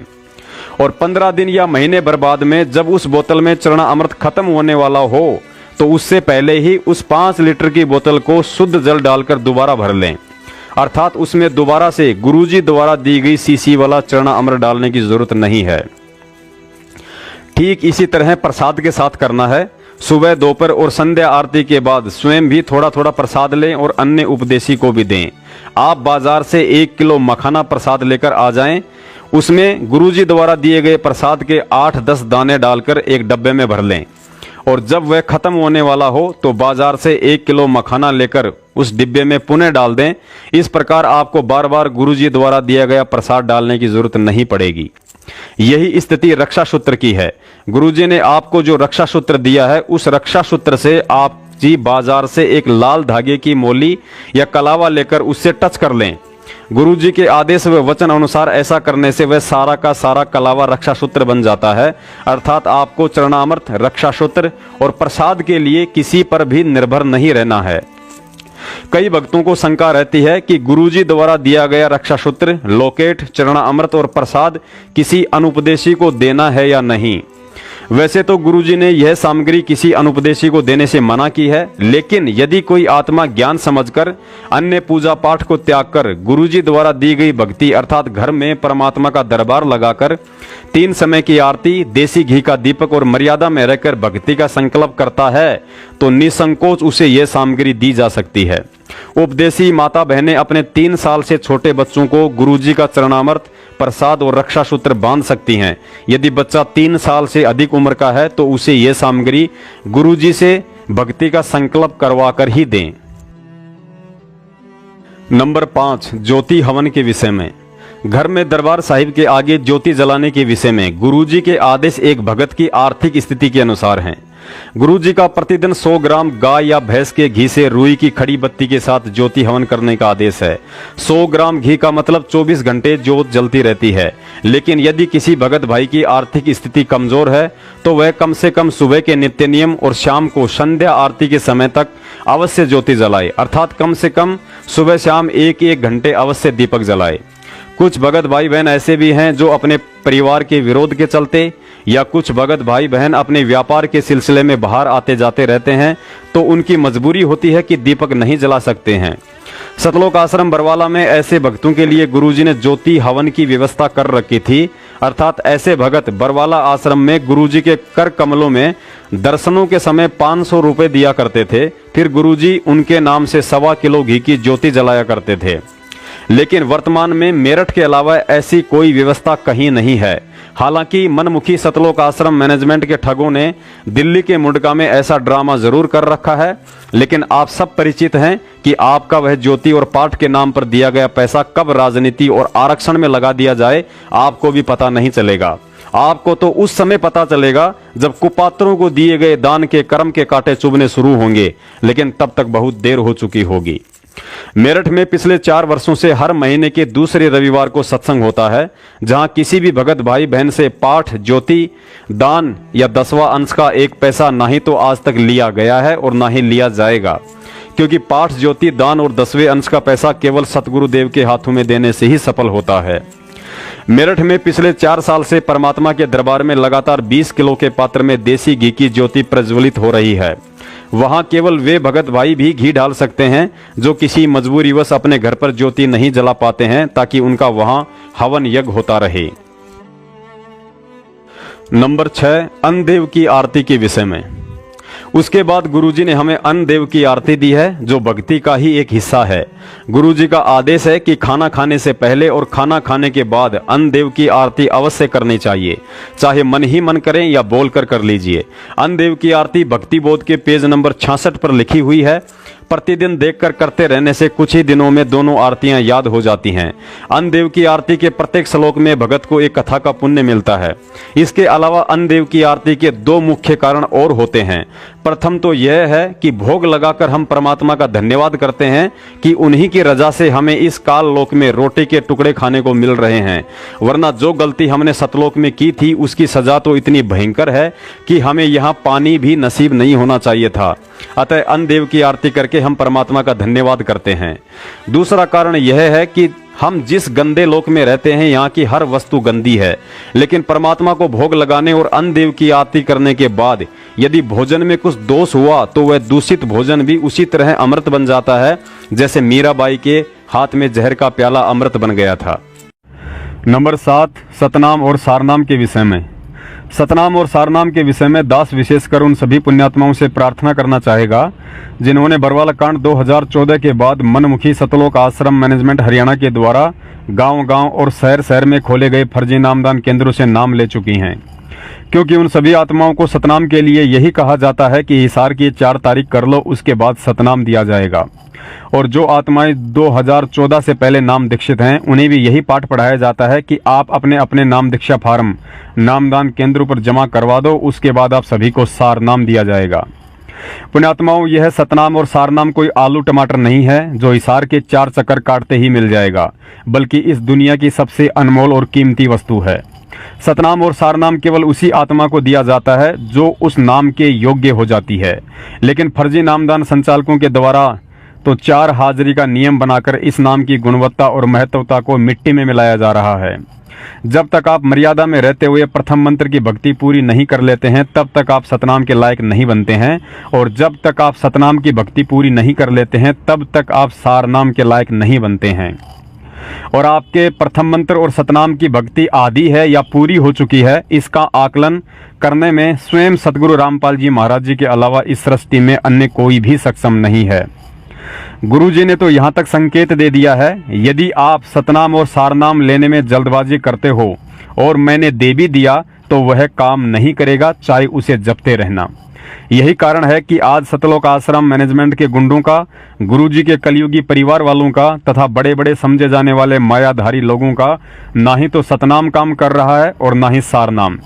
B: और 15 दिन या महीने भर बाद में जब उस बोतल में चरणामृत खत्म होने वाला हो तो उससे पहले ही उस 5 लीटर की बोतल को शुद्ध जल डालकर दोबारा भर लें। अर्थात उसमें दोबारा से गुरुजी द्वारा दी गई शीशी वाला चरणामृत डालने की जरूरत नहीं है। ठीक इसी तरह प्रसाद के साथ करना है। सुबह, दोपहर और संध्या आरती के बाद स्वयं भी थोड़ा थोड़ा प्रसाद लें और अन्य उपदेशी को भी दें। आप बाजार से 1 किलो मखाना प्रसाद लेकर आ जाएं। उसमें गुरुजी द्वारा दिए गए प्रसाद के 8-10 दाने डालकर एक डब्बे में भर लें और जब वह खत्म होने वाला हो तो बाजार से 1 किलो मखाना लेकर उस डिब्बे में पुनः डाल दें। इस प्रकार आपको बार बार गुरुजी द्वारा दिया गया प्रसाद डालने की जरूरत नहीं पड़ेगी। यही स्थिति रक्षा सूत्र की है। गुरुजी ने आपको जो रक्षा सूत्र दिया है उस रक्षा सूत्र से आप जी बाजार से एक लाल धागे की मोली या कलावा लेकर उससे टच कर लें गुरुजी के आदेश व वचन अनुसार ऐसा करने से वह सारा का सारा कलावा रक्षा सूत्र बन जाता है। अर्थात आपको चरणामृत, रक्षा सूत्र और प्रसाद के लिए किसी पर भी निर्भर नहीं रहना है। कई भक्तों को शंका रहती है कि गुरुजी द्वारा दिया गया रक्षा सूत्र, लॉकेट, चरणामृत और प्रसाद किसी अनुपदेशी को देना है या नहीं। वैसे तो गुरुजी ने यह सामग्री किसी अनुपदेशी को देने से मना की है, लेकिन यदि कोई आत्मा ज्ञान समझकर अन्य पूजा पाठ को त्याग कर गुरुजी द्वारा दी गई भक्ति अर्थात घर में परमात्मा का दरबार लगाकर 3 समय की आरती, देसी घी का दीपक और मर्यादा में रहकर भक्ति का संकल्प करता है तो निसंकोच उसे यह सामग्री दी जा सकती है। उपदेशी माता बहनें अपने 3 साल से छोटे बच्चों को गुरुजी का चरणामृत, प्रसाद और रक्षा सूत्र बांध सकती हैं। यदि बच्चा 3 साल से अधिक उम्र का है तो उसे यह सामग्री गुरुजी से भक्ति का संकल्प करवाकर ही दें। नंबर 5, ज्योति हवन के विषय में। घर में दरबार साहिब के आगे ज्योति जलाने के विषय में गुरुजी के आदेश एक भगत की आर्थिक स्थिति के अनुसार हैं। गुरुजी का प्रतिदिन 100 ग्राम गाय या भैंस के घी से रुई की खड़ी बत्ती के साथ ज्योति हवन करने का आदेश है। 100 ग्राम घी का मतलब 24 घंटे ज्योत जलती रहती है। लेकिन यदि किसी भगत भाई की आर्थिक स्थिति कमजोर है तो वह कम से कम सुबह के नित्य नियम और शाम को संध्या आरती के समय तक अवश्य ज्योति जलाए, अर्थात कम से कम सुबह शाम 1-1 घंटे अवश्य दीपक जलाए। कुछ भगत भाई बहन ऐसे भी हैं जो अपने परिवार के विरोध के चलते या कुछ भगत भाई बहन अपने व्यापार के सिलसिले में बाहर आते जाते रहते हैं तो उनकी मजबूरी होती है कि दीपक नहीं जला सकते हैं। सतलोक आश्रम बरवाला में ऐसे भक्तों के लिए गुरुजी ने ज्योति हवन की व्यवस्था कर रखी थी। अर्थात ऐसे भगत बरवाला आश्रम में गुरुजी के कर कमलों में दर्शनों के समय 500 रुपए दिया करते थे। फिर गुरुजी उनके नाम से 1.25 किलो घी की ज्योति जलाया करते थे। लेकिन वर्तमान में मेरठ के अलावा ऐसी कोई व्यवस्था कहीं नहीं है। हालांकि मनमुखी सतलोक आश्रम मैनेजमेंट के ठगों ने दिल्ली के मुंडका में ऐसा ड्रामा जरूर कर रखा है, लेकिन आप सब परिचित हैं कि आपका वह ज्योति और पाठ के नाम पर दिया गया पैसा कब राजनीति और आरक्षण में लगा दिया जाए आपको भी पता नहीं चलेगा। आपको तो उस समय पता चलेगा जब कुपात्रों को दिए गए दान के कर्म के कांटे चुभने शुरू होंगे, लेकिन तब तक बहुत देर हो चुकी होगी। मेरठ में पिछले 4 वर्षों से हर महीने के दूसरे रविवार को सत्संग होता है, जहां किसी भी भगत भाई बहन से पाठ, ज्योति, दान या 10वां अंश का 1 पैसा ना ही तो आज तक लिया गया है और ना ही लिया जाएगा, क्योंकि पाठ, ज्योति, दान और 10वें अंश का पैसा केवल सतगुरुदेव के हाथों में देने से ही सफल होता है। मेरठ में पिछले 4 साल से परमात्मा के दरबार में लगातार 20 किलो के पात्र में देसी घी की ज्योति प्रज्वलित हो रही है। वहां केवल वे भगत भाई भी घी डाल सकते हैं जो किसी मजबूरीवश अपने घर पर ज्योति नहीं जला पाते हैं, ताकि उनका वहां हवन यज्ञ होता रहे। नंबर 6, अन्नदेव की आरती के विषय में। उसके बाद गुरुजी ने हमें अन्नदेव की आरती दी है, जो भक्ति का ही एक हिस्सा है। गुरुजी का आदेश है कि खाना खाने से पहले और खाना खाने के बाद अन्नदेव की आरती अवश्य करनी चाहिए, चाहे मन ही मन करें या बोलकर कर लीजिए। अन्नदेव की आरती भक्ति बोध के पेज नंबर 66 पर लिखी हुई है। प्रतिदिन देखकर करते रहने से कुछ ही दिनों में दोनों आरतियां याद हो जाती हैं। अन्नदेव की आरती के प्रत्येक श्लोक में भगत को एक कथा का पुण्य मिलता है। इसके अलावा अन्नदेव की आरती के 2 मुख्य कारण और होते हैं। प्रथम तो यह है कि भोग लगाकर हम परमात्मा का धन्यवाद करते हैं कि उन्हीं की रजा से हमें इस काल लोक में रोटी के टुकड़े खाने को मिल रहे हैं, वरना जो गलती हमने सतलोक में की थी उसकी सजा तो इतनी भयंकर है कि हमें यहाँ पानी भी नसीब नहीं होना चाहिए था। अतः अन्नदेव की आरती करके हम परमात्मा का धन्यवाद करते हैं। दूसरा कारण यह है कि हम जिस गंदे लोक में रहते हैं यहाँ की हर वस्तु गंदी है, लेकिन परमात्मा को भोग लगाने और अन्नदेव की आरती करने के बाद यदि भोजन में कुछ दोष हुआ तो वह दूषित भोजन भी उसी तरह अमृत बन जाता है जैसे मीराबाई के हाथ में जहर का प्याला अमृत बन गया था। नंबर 7, सतनाम और सारनाम के विषय में। सतनाम और सारनाम के विषय में दास विशेषकर उन सभी पुण्यात्माओं से प्रार्थना करना चाहेगा जिन्होंने बरवाला कांड 2014 के बाद मनमुखी सतलोक आश्रम मैनेजमेंट हरियाणा के द्वारा गांव-गांव और शहर-शहर में खोले गए फर्जी नामदान केंद्रों से नाम ले चुकी हैं, क्योंकि उन सभी आत्माओं को सतनाम के लिए यही कहा जाता है कि हिसार की 4 तारीख कर लो, उसके बाद सतनाम दिया जाएगा। और जो आत्माएं 2014 से पहले नाम दीक्षित हैं उन्हें भी यही पाठ पढ़ाया जाता है कि आप अपने अपने नाम दीक्षा फार्म नामदान केंद्रों पर जमा करवा दो, उसके बाद आप सभी को सार नाम दिया जाएगा। पुण्यात्माओं, यह सतनाम और सारनाम कोई आलू टमाटर नहीं है जो हिसार के 4 चक्कर काटते ही मिल जाएगा, बल्कि इस दुनिया की सबसे अनमोल और कीमती वस्तु है। सतनाम और सारनाम केवल उसी आत्मा को दिया जाता है जो उस नाम के योग्य हो जाती है, लेकिन फर्जी नामदान संचालकों के द्वारा तो 4 हाजिरी का नियम बनाकर इस नाम की गुणवत्ता और महत्वता को मिट्टी में मिलाया जा रहा है। जब तक आप मर्यादा में रहते हुए प्रथम मंत्र की भक्ति पूरी नहीं कर लेते हैं, तब तक आप सतनाम के लायक नहीं बनते हैं, और जब तक आप सतनाम की भक्ति पूरी नहीं कर लेते हैं, तब तक आप सारनाम के लायक नहीं बनते हैं। और आपके प्रथम मंत्र और सतनाम की भक्ति आदि है या पूरी हो चुकी है, इसका आकलन करने में स्वयं सतगुरु रामपाल जी महाराज जी के अलावा इस सृष्टि में अन्य कोई भी सक्षम नहीं है। गुरुजी ने तो यहाँ तक संकेत दे दिया है, यदि आप सतनाम और सारनाम लेने में जल्दबाजी करते हो और मैंने दे भी दिया तो वह काम नहीं करेगा, चाहे उसे जपते रहना। यही कारण है कि आज सतलोक आश्रम मैनेजमेंट के गुंडों का, गुरुजी के कलयुगी परिवार वालों का तथा बड़े बड़े समझे जाने वाले मायाधारी लोगों का ना ही तो सतनाम काम कर रहा है और ना ही सारनाम।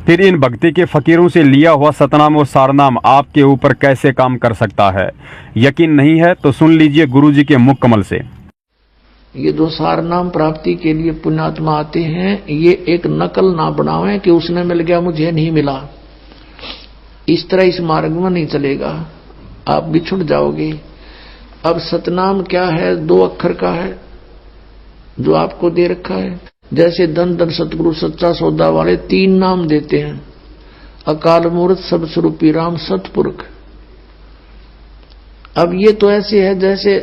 B: फिर इन भक्ति के फकीरों से लिया हुआ सतनाम और सारनाम आपके ऊपर कैसे काम कर सकता है? यकीन नहीं है तो सुन लीजिए गुरुजी के मुख कमल से।
A: ये जो सारनाम प्राप्ति के लिए पुण्यात्मा आते हैं, ये एक नकल ना बनावे कि उसने मिल गया मुझे नहीं मिला। इस तरह इस मार्ग में नहीं चलेगा, आप बिछुड़ जाओगे। अब सतनाम क्या है? 2 अक्षर का है जो आपको दे रखा है। जैसे धन धन सतगुरु सच्चा सौदा वाले 3 नाम देते हैं, अकाल मूर्त, सब स्वरूपी राम, सतपुरख। अब ये तो ऐसे है जैसे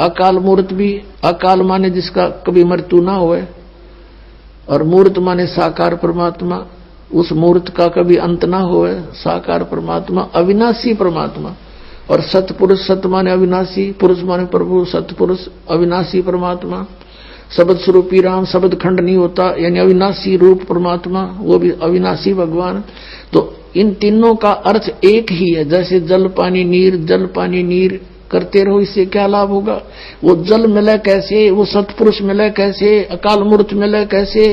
A: अकाल मूर्त भी, अकाल माने जिसका कभी मृत्यु ना होए, और मूर्त माने साकार परमात्मा, उस मूर्त का कभी अंत ना होए, साकार परमात्मा, अविनाशी परमात्मा। और सतपुरुष, सत माने अविनाशी, पुरुष माने प्रभु, सतपुरुष अविनाशी परमात्मा, शब्द स्वरूपी राम, शब्द खंड नहीं होता, यानी अविनाशी रूप परमात्मा, वो भी अविनाशी भगवान। तो इन तीनों का अर्थ एक ही है। जैसे जल पानी नीर, जल पानी नीर करते रहो, इससे क्या लाभ होगा? वो जल मिले कैसे, वो सतपुरुष मिले कैसे, अकाल मूर्त मिले कैसे?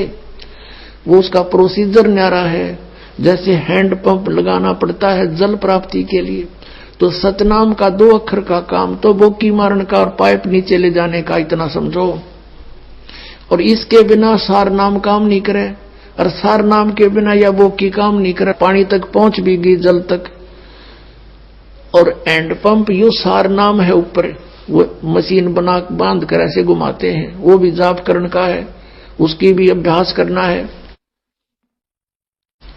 A: वो उसका प्रोसीजर न्यारा है। जैसे हैंड पंप लगाना पड़ता है जल प्राप्ति के लिए, तो सतनाम का 2 अक्षर का काम तो बोकी मारने का और पाइप नीचे ले जाने का, इतना समझो। और इसके बिना सार नाम काम नहीं करे, और सार नाम के बिना या बोकी काम नहीं करे। पानी तक पहुंच भी गई, जल तक। और एंड पंप यू सार नाम है ऊपर, वो मशीन बना बांध कर ऐसे घुमाते हैं, वो भी जाप करने का है, उसकी भी अभ्यास करना है।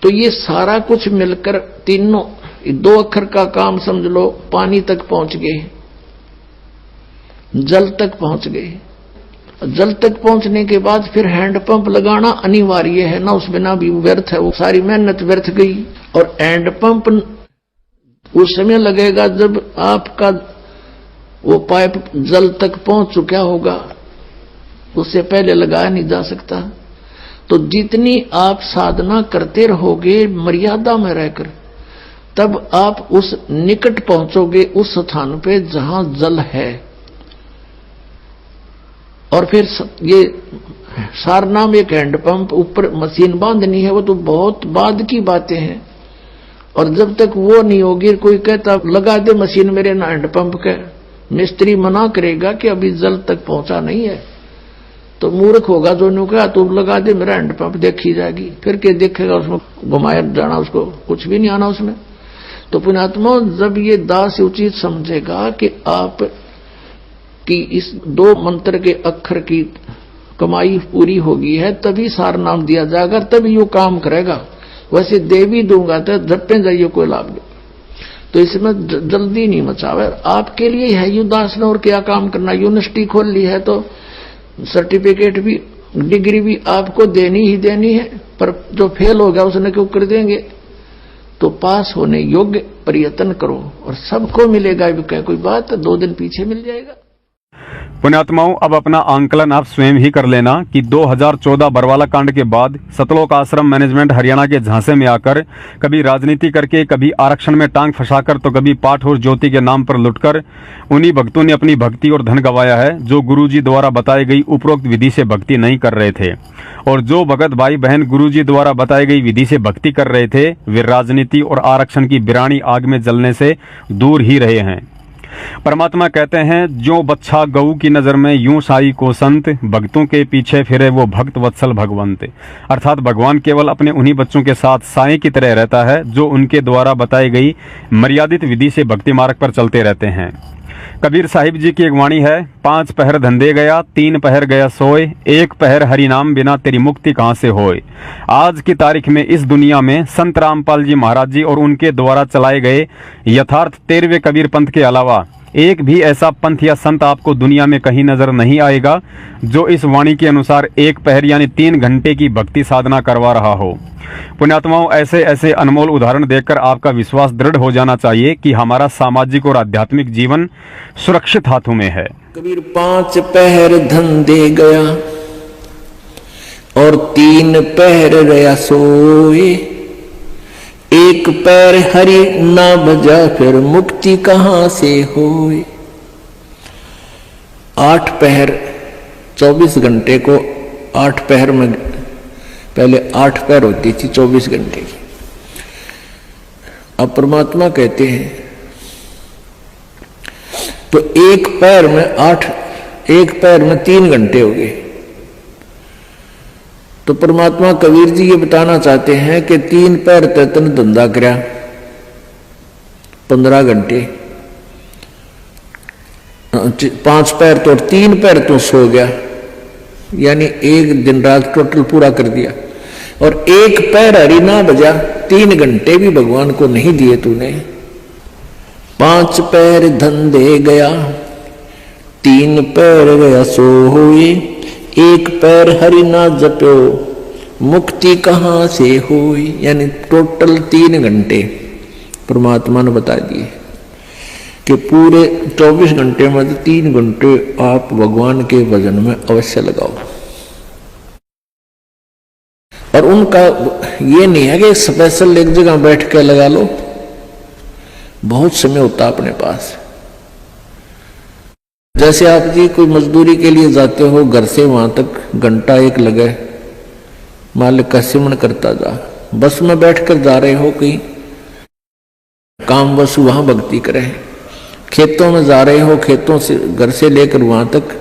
A: तो ये सारा कुछ मिलकर तीनों 2 अक्षर का काम समझ लो। पानी तक पहुंच गए, जल तक पहुंच गए। जल तक पहुंचने के बाद फिर हैंड पंप लगाना अनिवार्य है ना, उस बिना भी व्यर्थ है, वो सारी मेहनत व्यर्थ गई। और हैंड पंप उस समय लगेगा जब आपका वो पाइप जल तक पहुंच चुका होगा, उससे पहले लगाया नहीं जा सकता। तो जितनी आप साधना करते रहोगे मर्यादा में रहकर, तब आप उस निकट पहुंचोगे, उस स्थान पे जहां जल है। और फिर ये सारनाम एक हैंडपंप ऊपर मशीन बांधनी है, वो तो बहुत बाद की बातें हैं। और जब तक वो नहीं होगी, कोई कहता लगा दे मशीन मेरे ना हैंडपंप के, मिस्त्री मना करेगा कि अभी जल तक पहुंचा नहीं है, तो मूर्ख होगा जो नु कहा तो लगा दे मेरा हैंडपंप, देखी जाएगी। फिर क्या देखेगा, उसमें घुमाया जाना, उसको कुछ भी नहीं आना उसमें। तो पुण्यात्मा, जब ये दास उचित समझेगा कि आप कि इस 2 मंत्र के अक्षर की कमाई पूरी होगी है, तभी सार नाम दिया जाएगा, तभी यो काम करेगा। वैसे दे भी दूंगा तो झट्टे जाइए, कोई लाभ नहीं। तो इसमें जल्दी नहीं मचावे, आपके लिए है। यू दास ने और क्या काम करना, यूनिवर्सिटी खोल ली है तो सर्टिफिकेट भी, डिग्री भी आपको देनी ही देनी है। पर जो फेल हो गया उसने क्यों कर देंगे? तो पास होने योग्य प्रयत्न करो और सबको मिलेगा। भी क्या कोई बात, 2 दिन पीछे मिल जाएगा।
B: पुण्यात्माओं, अब अपना आंकलन आप स्वयं ही कर लेना कि 2014 बरवाला कांड के बाद सतलोक आश्रम मैनेजमेंट हरियाणा के झांसे में आकर कभी राजनीति करके, कभी आरक्षण में टांग फंसाकर, तो कभी पाठ और ज्योति के नाम पर लुटकर उन्हीं भक्तों ने अपनी भक्ति और धन गंवाया है जो गुरुजी द्वारा बताई गई उपरोक्त विधि से भक्ति नहीं कर रहे थे। और जो भगत भाई बहन गुरुजी द्वारा बताई गई विधि से भक्ति कर रहे थे वे राजनीति और आरक्षण की बिरानी आग में जलने से दूर ही रहे हैं। परमात्मा कहते हैं, जो बच्चा गऊ की नजर में यूं साई को संत, भक्तों के पीछे फिरे वो भक्त वत्सल भगवंत। अर्थात भगवान केवल अपने उन्हीं बच्चों के साथ साई की तरह रहता है जो उनके द्वारा बताई गई मर्यादित विधि से भक्ति मार्ग पर चलते रहते हैं। कबीर साहिब जी की एक वाणी है, 5 पहर धंधे गया, 3 पहर गया सोए, 1 पहर हरि नाम बिना तेरी मुक्ति कहां से होए। आज की तारीख में इस दुनिया में संत रामपाल जी महाराज जी और उनके द्वारा चलाए गए यथार्थ 13वें कबीर पंथ के अलावा एक भी ऐसा पंथ या संत आपको दुनिया में कहीं नजर नहीं आएगा जो इस वाणी के अनुसार 1 पहर यानी 3 घंटे की भक्ति साधना करवा रहा हो। पुण्यात्माओं, ऐसे ऐसे अनमोल उदाहरण देखकर आपका विश्वास दृढ़ हो जाना चाहिए कि हमारा सामाजिक और आध्यात्मिक जीवन सुरक्षित हाथों में है।
A: कबीर 5 पहर धंधे गया और 3 पहर रया सोए, 1 पैर हरि ना बजा फिर मुक्ति कहां से होए। 8 पहर 24 घंटे को 8 पहर में, पहले 8 पैर होती थी 24 घंटे की। अब परमात्मा कहते हैं तो 1 पैर में 8, 1 पैर में 3 घंटे हो गए। तो परमात्मा कबीर जी ये बताना चाहते हैं कि 3 पैर तन धंधा करया 15 घंटे, 5 पैर तो 3 पैर तो सो गया, यानी 1 दिन रात टोटल पूरा कर दिया। और 1 पैर हरि ना बजा, 3 घंटे भी भगवान को नहीं दिए तूने। 5 पैर धंधे गया, 3 पैर गया सो हुए, 1 पैर हरि ना जप्यो मुक्ति कहां से हुई। यानी टोटल 3 घंटे परमात्मा ने बता दिए कि पूरे 24 घंटे में 3 घंटे आप भगवान के भजन में अवश्य लगाओ। और उनका ये नहीं है कि स्पेशल एक जगह बैठ के लगा लो, बहुत समय होता अपने पास। जैसे आप जी कोई मजदूरी के लिए जाते हो, घर से वहां तक घंटा 1 लगे, मालिक का सिमरण करता जा। बस में बैठकर जा रहे हो कहीं काम, बस वहां भक्ति करें। खेतों में जा रहे हो, खेतों से घर से लेकर वहां तक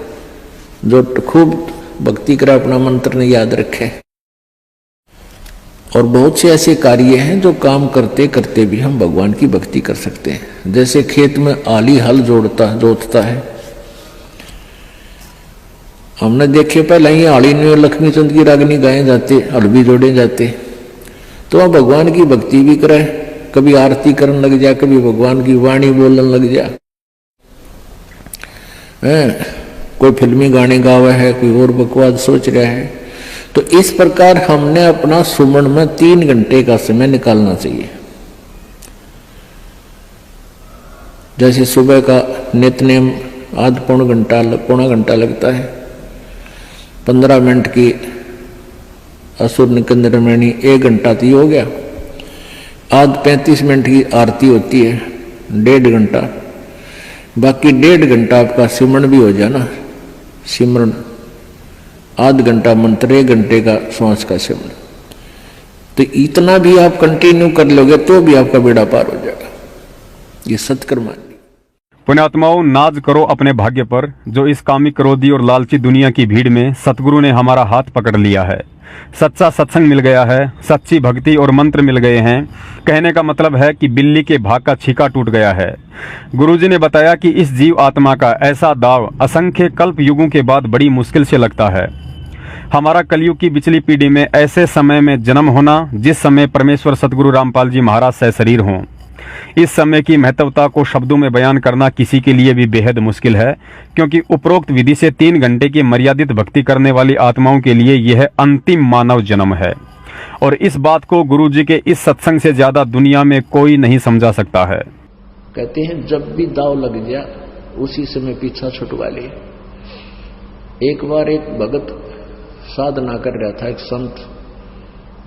A: जो खूब भक्ति करे, अपना मंत्र ने याद रखे। और बहुत से ऐसे कार्य हैं जो काम करते करते भी हम भगवान की भक्ति कर सकते हैं। जैसे खेत में आली हल जोतता है, हमने देखे पहले ही आली में लक्ष्मी चंद की रागनी गाए जाते, हल भी जोड़े जाते। तो वह भगवान की भक्ति भी करे, कभी आरती करने लग जा, कभी भगवान की वाणी बोलने लग जा। कोई फिल्मी गाने गावा है, कोई और बकवास सोच रहा है। तो इस प्रकार हमने अपना सुमन में 3 घंटे का समय निकालना चाहिए। जैसे सुबह का नित्यनेम आध पौना घंटा लगता है, 15 मिनट की असुर निकंदरमणि 1 घंटा तो हो गया। आध 35 मिनट की आरती होती है, 1.5 घंटा। बाकी 1.5 घंटा आपका सिमरण भी हो जाए ना, सिमरण आध घंटा मंत्र, 1 घंटे का श्वास का सिमरण। तो इतना भी आप कंटिन्यू कर लोगे तो भी आपका बेड़ा पार हो जाएगा। ये सत्कर्म।
B: पुण्यात्माओं, नाज करो अपने भाग्य पर जो इस कामी, क्रोधी और लालची दुनिया की भीड़ में सतगुरु ने हमारा हाथ पकड़ लिया है। सच्चा सत्संग मिल गया है, सच्ची भक्ति और मंत्र मिल गए हैं। कहने का मतलब है कि बिल्ली के भाग का छीका टूट गया है। गुरुजी ने बताया कि इस जीव आत्मा का ऐसा दाव असंख्य कल्प युगों के बाद बड़ी मुश्किल से लगता है। हमारा कलयुग की पिछली पीढ़ी में ऐसे समय में जन्म होना जिस समय परमेश्वर सतगुरु रामपाल जी महाराज सशरीर हों। इस समय की महत्वता को शब्दों में बयान करना किसी के लिए भी बेहद मुश्किल है, क्योंकि उपरोक्त विधि से 3 घंटे की मर्यादित भक्ति करने वाली आत्माओं के लिए यह अंतिम मानव जन्म है। और इस बात को गुरुजी के इस सत्संग से ज्यादा दुनिया में कोई नहीं समझा सकता है।
A: कहते हैं जब भी दाव लग जा उसी समय पीछा छुटवा ले। एक बार एक भगत साधना कर रहा था, एक संत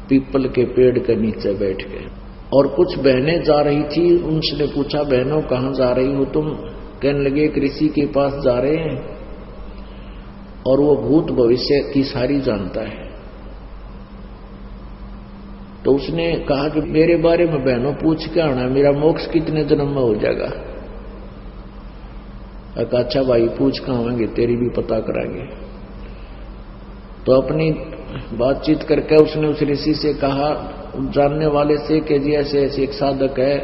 A: पीपल के पेड़ के नीचे बैठ के, और कुछ बहनें जा रही थी। उनसे पूछा, बहनों कहाँ जा रही हो तुम? कहने लगे एक ऋषि के पास जा रहे हैं और वो भूत भविष्य की सारी जानता है। तो उसने कहा कि मेरे बारे में बहनों पूछ के आना, मेरा मोक्ष कितने जन्म में हो जाएगा? अच्छा भाई पूछ के आवेंगे, तेरी भी पता कराएंगे। तो अपनी बातचीत करके उसने उस ऋषि से कहा, जानने वाले से, कि जी ऐसे ऐसे एक साधक है,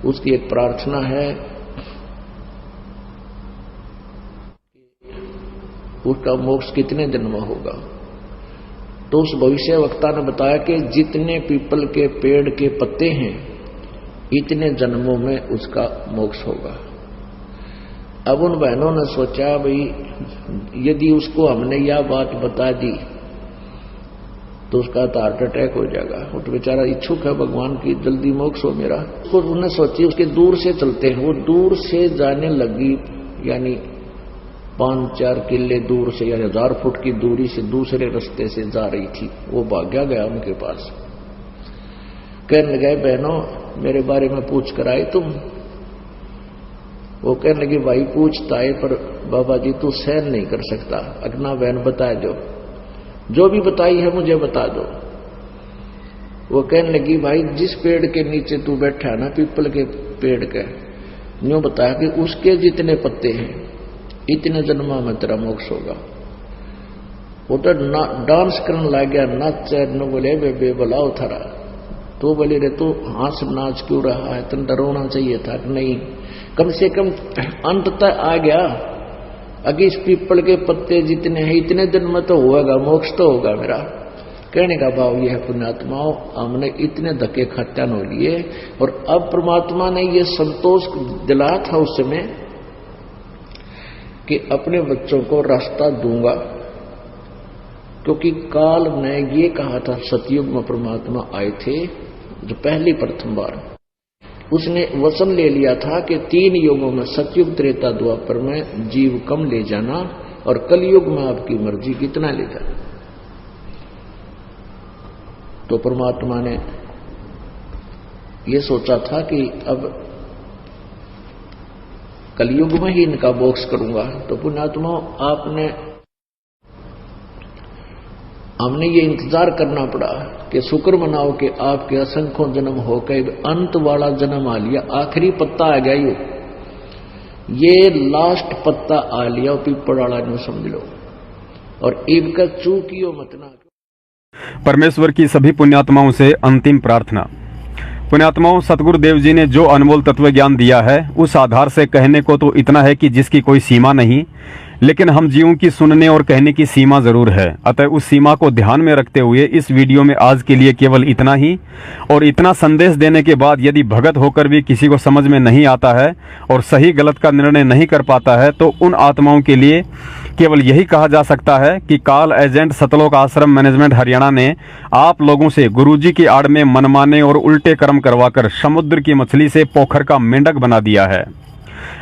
A: उसकी एक प्रार्थना है, उसका मोक्ष कितने जन्म होगा? तो उस भविष्य वक्ता ने बताया कि जितने पीपल के पेड़ के पत्ते हैं इतने जन्मों में उसका मोक्ष होगा। अब उन बहनों ने सोचा, भाई यदि उसको हमने यह बात बता दी तो उसका तो हार्ट अटैक हो जाएगा, वो तो बेचारा इच्छुक है भगवान की जल्दी मोक्ष हो मेरा। तो उन्होंने सोची उसके दूर से चलते हैं। वो दूर से जाने लगी, यानी 5-4 किले दूर से, यानी 1000 फुट की दूरी से दूसरे रास्ते से जा रही थी। वो भाग्या गया उनके पास, कहने लगे, बहनों मेरे बारे में पूछ कर आई तुम? वो कहने लगी, भाई पूछता है पर बाबा जी तू सहन नहीं कर सकता, अगना बहन बता दो, जो भी बताई है मुझे बता दो। वो कहने लगी, भाई जिस पेड़ के नीचे तू बैठा है ना, पीपल के पेड़ के, यूं बताया कि उसके जितने पत्ते हैं इतने जन्मा में तेरा मोक्ष होगा। वो तो डांस करने लग गया, नाच न बोले बे बुलाओ थारा। तो बोले, रे तू हंस नाच क्यों रहा है, तुम डरोना चाहिए था कि नहीं, कम से कम अंत तक आ गया। अगर इस पीपल के पत्ते जितने हैं इतने दिन में तो होगा, मोक्ष तो होगा मेरा। कहने का भाव यह है, पुण्यात्माओं हमने इतने धक्के खत्यान हो लिए, और अब परमात्मा ने ये संतोष दिलाया था उस समय कि अपने बच्चों को रास्ता दूंगा, क्योंकि काल ने ये कहा था, सतयुग में परमात्मा आए थे जो पहली प्रथम बार, उसने वचन ले लिया था कि 3 युगों में, सतयुग त्रेता द्वापर में जीव कम ले जाना और कलयुग में आपकी मर्जी कितना ले जाना। तो परमात्मा ने ये सोचा था कि अब कलयुग में ही इनका मोक्ष करूंगा। तो पुण्यात्मा हमने ये इंतजार करना पड़ा कि शुक्र मनाओ कि आपके असंख्यों जन्म होकर अंत वाला जन्म आ लिया, आखिरी पत्ता आ गया, ये लास्ट पत्ता आ लिया, पीपल वाला न्यू समझ लो, और इब का चूकियो मत ना।
B: परमेश्वर की सभी पुण्यात्माओं से अंतिम प्रार्थना। पुण्यात्माओं, सतगुरुदेव जी ने जो अनमोल तत्व ज्ञान दिया है उस आधार से कहने को तो इतना है कि जिसकी कोई सीमा नहीं, लेकिन हम जीवों की सुनने और कहने की सीमा जरूर है। अतः उस सीमा को ध्यान में रखते हुए इस वीडियो में आज के लिए केवल इतना ही। और इतना संदेश देने के बाद यदि भगत होकर भी किसी को समझ में नहीं आता है और सही गलत का निर्णय नहीं कर पाता है, तो उन आत्माओं के लिए केवल यही कहा जा सकता है कि काल एजेंट सतलोक आश्रम मैनेजमेंट हरियाणा ने आप लोगों से गुरुजी की आड़ में मनमाने और उल्टे कर्म करवाकर समुद्र की मछली से पोखर का मेंढक बना दिया है।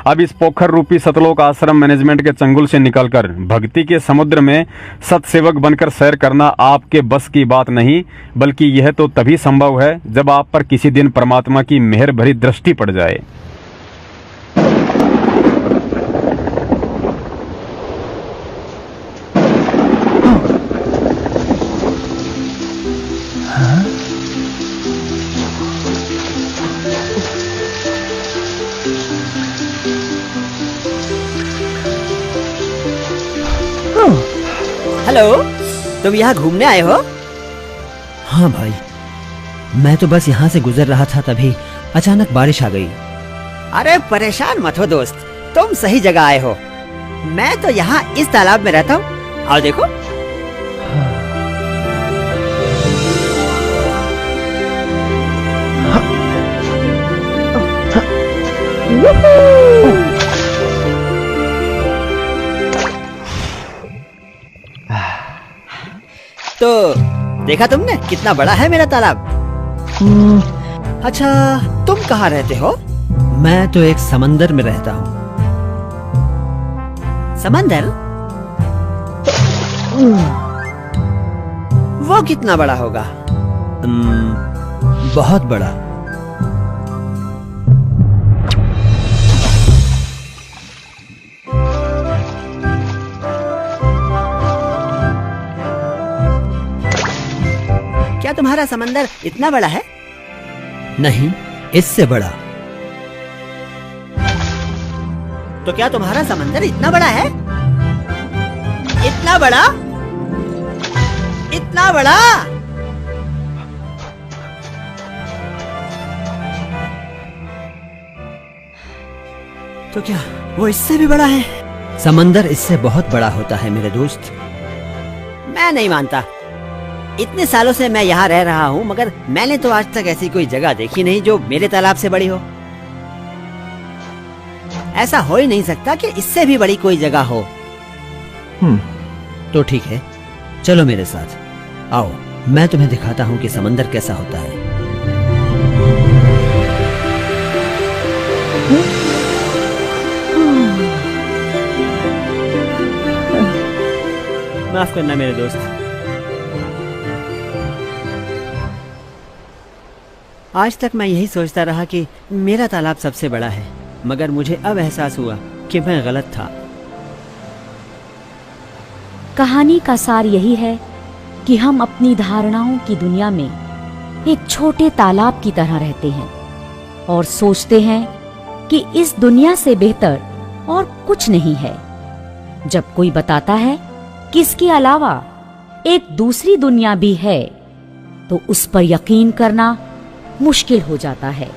B: अब इस पोखर रूपी सतलोक आश्रम मैनेजमेंट के चंगुल से निकलकर भक्ति के समुद्र में सतसेवक बनकर सैर करना आपके बस की बात नहीं, बल्कि यह तो तभी संभव है जब आप पर किसी दिन परमात्मा की मेहर भरी दृष्टि पड़ जाए।
C: हेलो, तुम यहाँ घूमने आए हो?
D: हाँ भाई, मैं तो बस यहाँ से गुजर रहा था, तभी अचानक बारिश आ गई।
C: अरे परेशान मत हो दोस्त, तुम सही जगह आए हो। मैं तो यहाँ इस तालाब में रहता हूँ, आओ देखो। तो देखा तुमने कितना बड़ा है मेरा तालाब? अच्छा, तुम कहाँ रहते हो?
D: मैं तो एक समंदर में रहता हूँ।
C: समंदर? वो कितना बड़ा होगा?
D: बहुत बड़ा।
C: क्या तुम्हारा समंदर इतना बड़ा है?
D: नहीं, इससे बड़ा।
C: तो क्या तुम्हारा समंदर इतना बड़ा है? इतना बड़ा? इतना बड़ा? तो क्या वो इससे भी बड़ा है?
D: समंदर इससे बहुत बड़ा होता है मेरे दोस्त।
C: मैं नहीं मानता। इतने सालों से मैं यहाँ रह रहा हूँ, मगर मैंने तो आज तक ऐसी कोई जगह देखी नहीं जो मेरे तालाब से बड़ी हो। ऐसा हो ही नहीं सकता कि इससे भी बड़ी कोई जगह हो।
D: तो ठीक है, चलो मेरे साथ। आओ, मैं तुम्हें दिखाता हूँ कि समंदर कैसा होता है।
C: माफ करना मेरे दोस्त। आज तक मैं यही सोचता रहा कि मेरा तालाब सबसे बड़ा है, मगर मुझे अब एहसास हुआ कि मैं गलत था।
E: कहानी का सार यही है कि हम अपनी धारणाओं की दुनिया में एक छोटे तालाब की तरह रहते हैं और सोचते हैं कि इस दुनिया से बेहतर और कुछ नहीं है। जब कोई बताता है कि इसके अलावा एक दूसरी दुनिया भी है, तो उस पर यकीन करना मुश्किल हो जाता है।